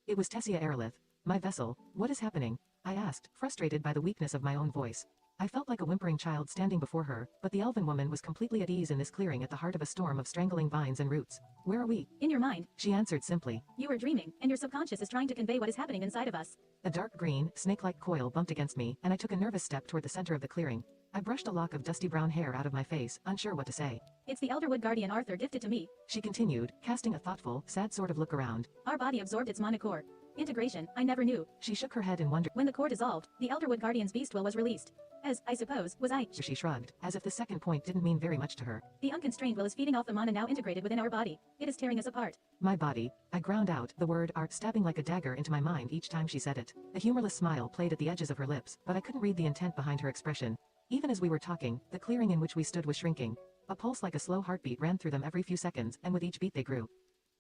L: It was Tessia Aerolith. My vessel. What is happening? I asked, frustrated by the weakness of my own voice. I felt like a whimpering child standing before her, but the elven woman was completely at ease in this clearing at the heart of a storm of strangling vines and roots. Where are we?
R: In your mind.
L: She answered simply.
R: You are dreaming, and your subconscious is trying to convey what is happening inside of us.
L: A dark green, snake-like coil bumped against me, and I took a nervous step toward the center of the clearing. I brushed a lock of dusty brown hair out of my face, unsure what to say.
R: It's the Elderwood Guardian Arthur gifted to me.
L: She continued, casting a thoughtful, sad sort of look around.
R: Our body absorbed its mana core. Integration, I never knew.
L: She shook her head in wonder.
R: When the core dissolved, the Elderwood Guardian's beast will was released. As, I suppose, was I.
L: She shrugged, as if the second point didn't mean very much to her.
R: The unconstrained will is feeding off the mana now integrated within our body. It is tearing us apart.
L: My body. I ground out, the word art stabbing like a dagger into my mind each time she said it. A humorless smile played at the edges of her lips, but I couldn't read the intent behind her expression. Even as we were talking, the clearing in which we stood was shrinking. A pulse like a slow heartbeat ran through them every few seconds, and with each beat they grew.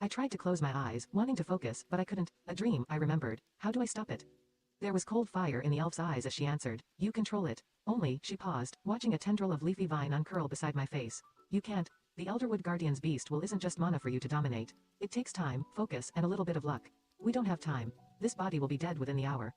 L: I tried to close my eyes, wanting to focus, but I couldn't. A dream, I remembered. How do I stop it? There was cold fire in the elf's eyes as she answered. You control it. Only, she paused, watching a tendril of leafy vine uncurl beside my face. You can't. The Elderwood Guardian's beast will isn't just mana for you to dominate. It takes time, focus, and a little bit of luck. We don't have time. This body will be dead within the hour.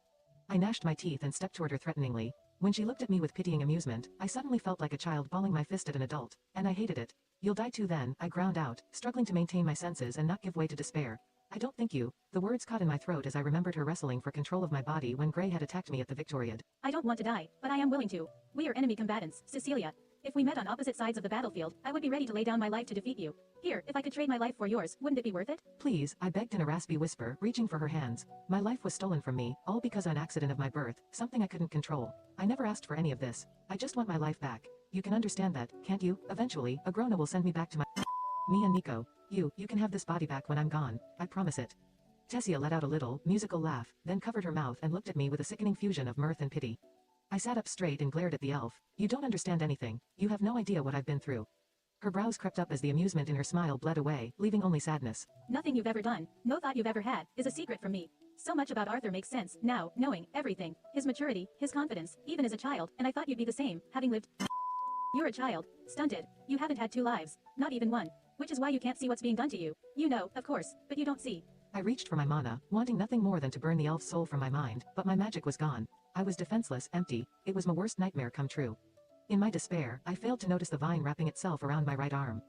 L: I gnashed my teeth and stepped toward her threateningly. When she looked at me with pitying amusement, I suddenly felt like a child balling my fist at an adult, and I hated it. You'll die too then, I ground out, struggling to maintain my senses and not give way to despair. I don't think you. The words caught in my throat as I remembered her wrestling for control of my body when Grey had attacked me at the Victoriad.
R: I don't want to die, but I am willing to. We are enemy combatants, Cecilia. If we met on opposite sides of the battlefield, I would be ready to lay down my life to defeat you. Here, if I could trade my life for yours, wouldn't it be worth it?
L: Please, I begged in a raspy whisper, reaching for her hands. My life was stolen from me, all because of an accident of my birth, something I couldn't control. I never asked for any of this. I just want my life back. You can understand that, can't you? Eventually, Agrona will send me back to my... Me and Nico. You can have this body back when I'm gone. I promise it. Tessia let out a little, musical laugh, then covered her mouth and looked at me with a sickening fusion of mirth and pity. I sat up straight and glared at the elf. You don't understand anything. You have no idea what I've been through. Her brows crept up as the amusement in her smile bled away, leaving only sadness.
R: Nothing you've ever done, no thought you've ever had, is a secret from me. So much about Arthur makes sense, now, knowing everything. His maturity, his confidence, even as a child, and I thought you'd be the same, having lived... You're a child, stunted. You haven't had 2 lives, not even one. Which is why you can't see what's being done to you. You know, of course, but you don't see.
L: I reached for my mana, wanting nothing more than to burn the elf's soul from my mind, but my magic was gone. I was defenseless, empty. It was my worst nightmare come true. In my despair, I failed to notice the vine wrapping itself around my right arm.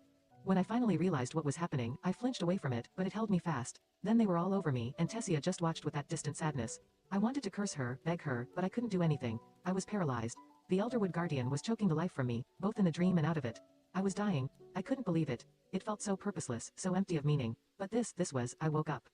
L: When I finally realized what was happening, I flinched away from it, but it held me fast. Then they were all over me, and Tessia just watched with that distant sadness. I wanted to curse her, beg her, but I couldn't do anything. I was paralyzed. The Elderwood Guardian was choking the life from me, both in the dream and out of it. I was dying. I couldn't believe it. It felt so purposeless, so empty of meaning. But this was, I woke up.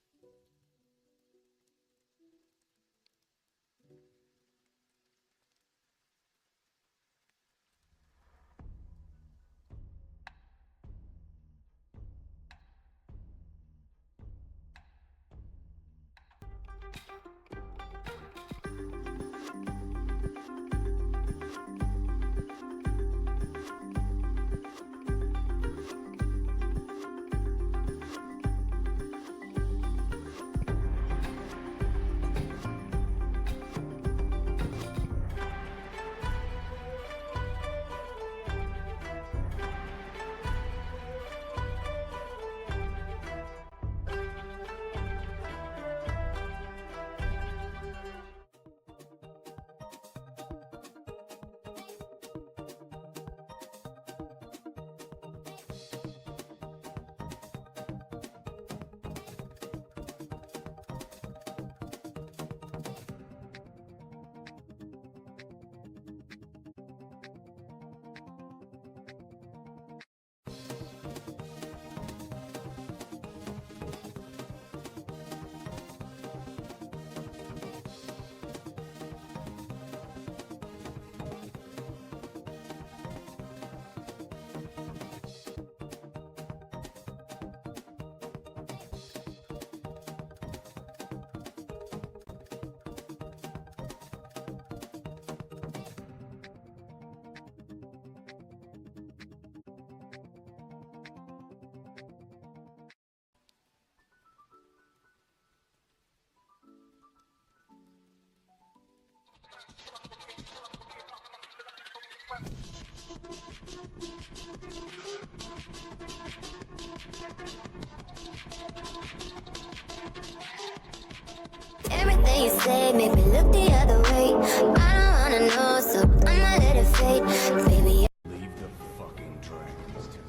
J: Everything you say make me look the other way. I don't wanna know, so I'ma let it fade. Baby,
A: Leave the fucking dragons to me.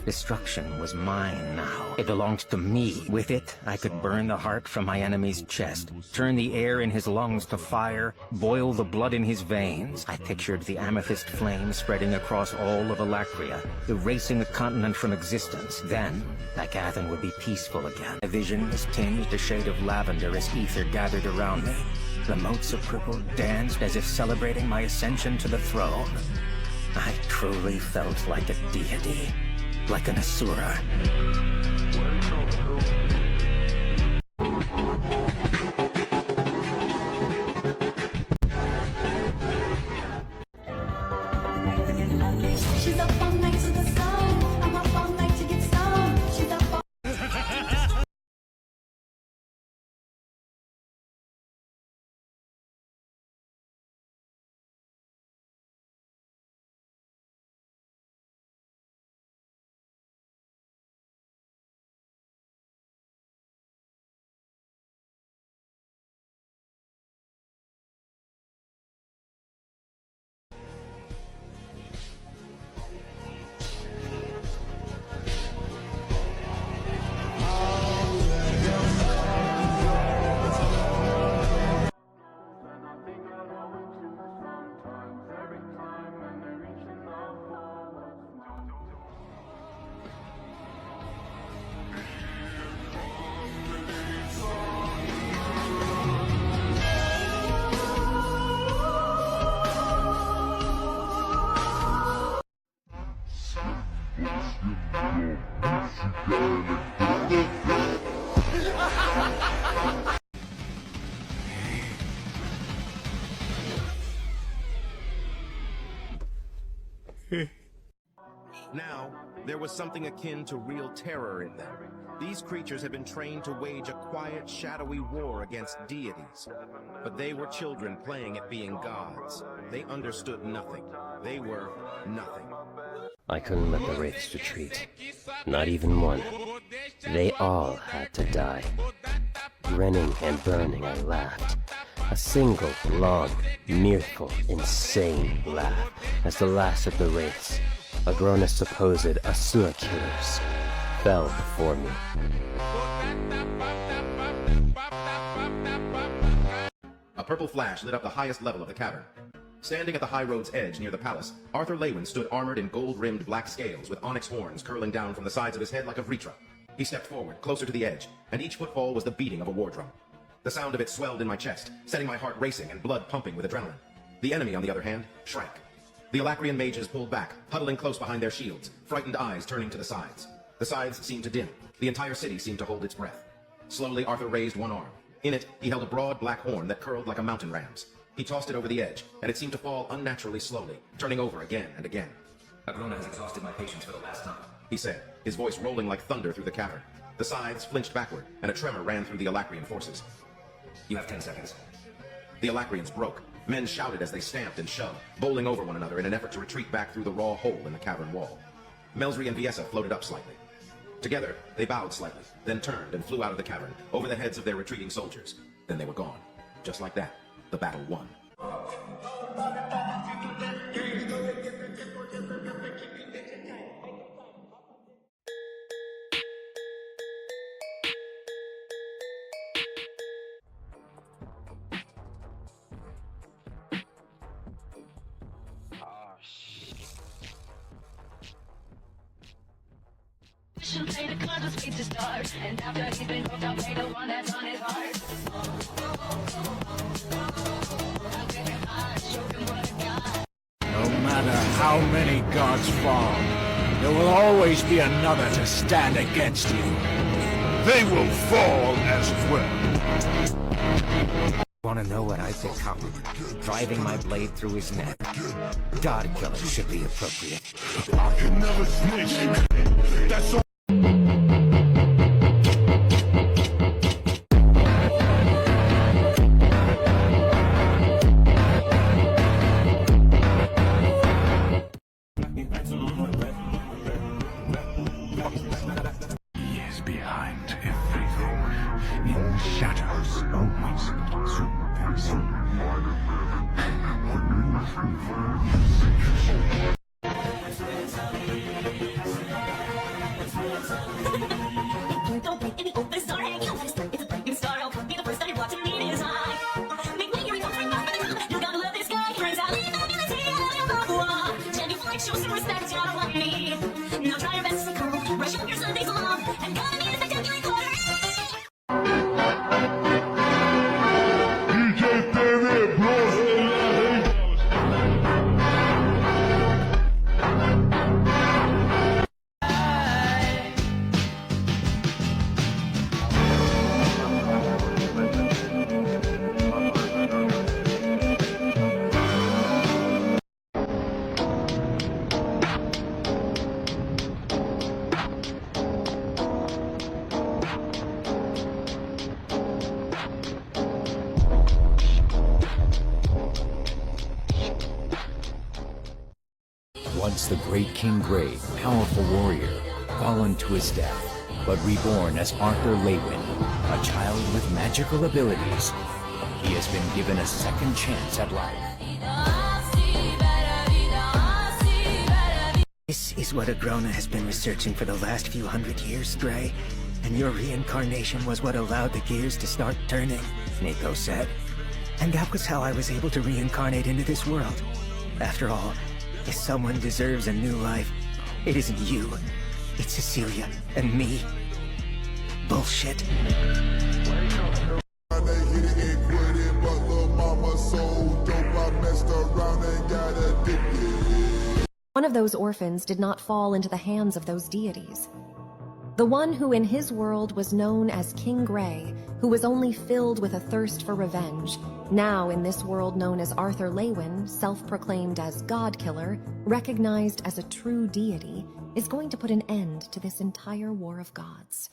C: Destruction was mine now. It belonged to me. With it, I could burn the heart from my enemy's chest, turn the air in his lungs to fire, boil the blood in his veins. I pictured the amethyst flame spreading across all of Alacria, erasing the continent from existence. Then, Lycathan would be peaceful again. My vision was tinged a shade of lavender as ether gathered around me. The motes of purple danced as if celebrating my ascension to the throne. I truly felt like a deity. Like an Asura.
F: She's up all night to the sun. I'm up all night to get some. She's up all
Q: Now, there was something akin to real terror in them. These creatures had been trained to wage a quiet, shadowy war against deities. But they were children playing at being gods. They understood nothing. They were nothing.
B: I couldn't let the wraiths retreat. Not even one. They all had to die. Grinning and burning, I laughed. A single, long, mirthful, insane laugh as the last of the wraiths, Agrona's supposed Asura killers, fell before me.
Q: A purple flash lit up the highest level of the cavern. Standing at the high road's edge near the palace, Arthur Lewin stood armored in gold-rimmed black scales with onyx horns curling down from the sides of his head like a vritra. He stepped forward, closer to the edge, and each footfall was the beating of a war drum. The sound of it swelled in my chest, setting my heart racing and blood pumping with adrenaline. The enemy, on the other hand, shrank. The Alacrian mages pulled back, huddling close behind their shields, frightened eyes turning to the sides. The sides seemed to dim. The entire city seemed to hold its breath. Slowly, Arthur raised one arm. In it, he held a broad black horn that curled like a mountain ram's. He tossed it over the edge, and it seemed to fall unnaturally slowly, turning over again and again.
C: Agrona has exhausted my patience for the last time,
Q: he said, his voice rolling like thunder through the cavern. The sides flinched backward, and a tremor ran through the Alacrian forces.
C: You have 10 seconds.
Q: The Alacrians broke. Men shouted as they stamped and shoved, bowling over one another in an effort to retreat back through the raw hole in the cavern wall. Melsry and Viessa floated up slightly. Together, they bowed slightly, then turned and flew out of the cavern, over the heads of their retreating soldiers. Then they were gone. Just like that, the battle won.
F: play the cards with speed to start. And after he's been hooked, I'll play the one that's on his heart.
A: No matter how many gods fall, there will always be another to stand against you. They will fall as well.
H: Want to know what I've become? Driving my blade through his neck. God killer should be appropriate.
S: I can never snitch. That's all.
C: He is behind everything. In the shadows, always soon, very soon.
G: Don't break any open star, hang you. It's a breaking star. I'll be the first that you're watching me in his eye. Make me your recovering off the top. You gotta love this guy. Brings out the ability of your bubble. Genuflect, show some respect. You don't want me. Now try your best to be cool. Brush up your Sundays along. And gonna need a spectacular quarter.
S: DJ TV, bros.
D: Once the great King Grey, powerful warrior, fallen to his death, but reborn as Arthur Leywin, a child with magical abilities. He has been given a second chance at life.
H: This is what Agrona has been researching for the last few hundred years, Grey. And your reincarnation was what allowed the gears to start turning, Nico said. And that was how I was able to reincarnate into this world. After all, if someone deserves a new life, it isn't you. It's Cecilia and me. Bullshit.
E: One of those orphans did not fall into the hands of those deities. The one who in his world was known as King Grey, who was only filled with a thirst for revenge, now in this world known as Arthur Leywin, self-proclaimed as God Killer, recognized as a true deity, is going to put an end to this entire war of gods.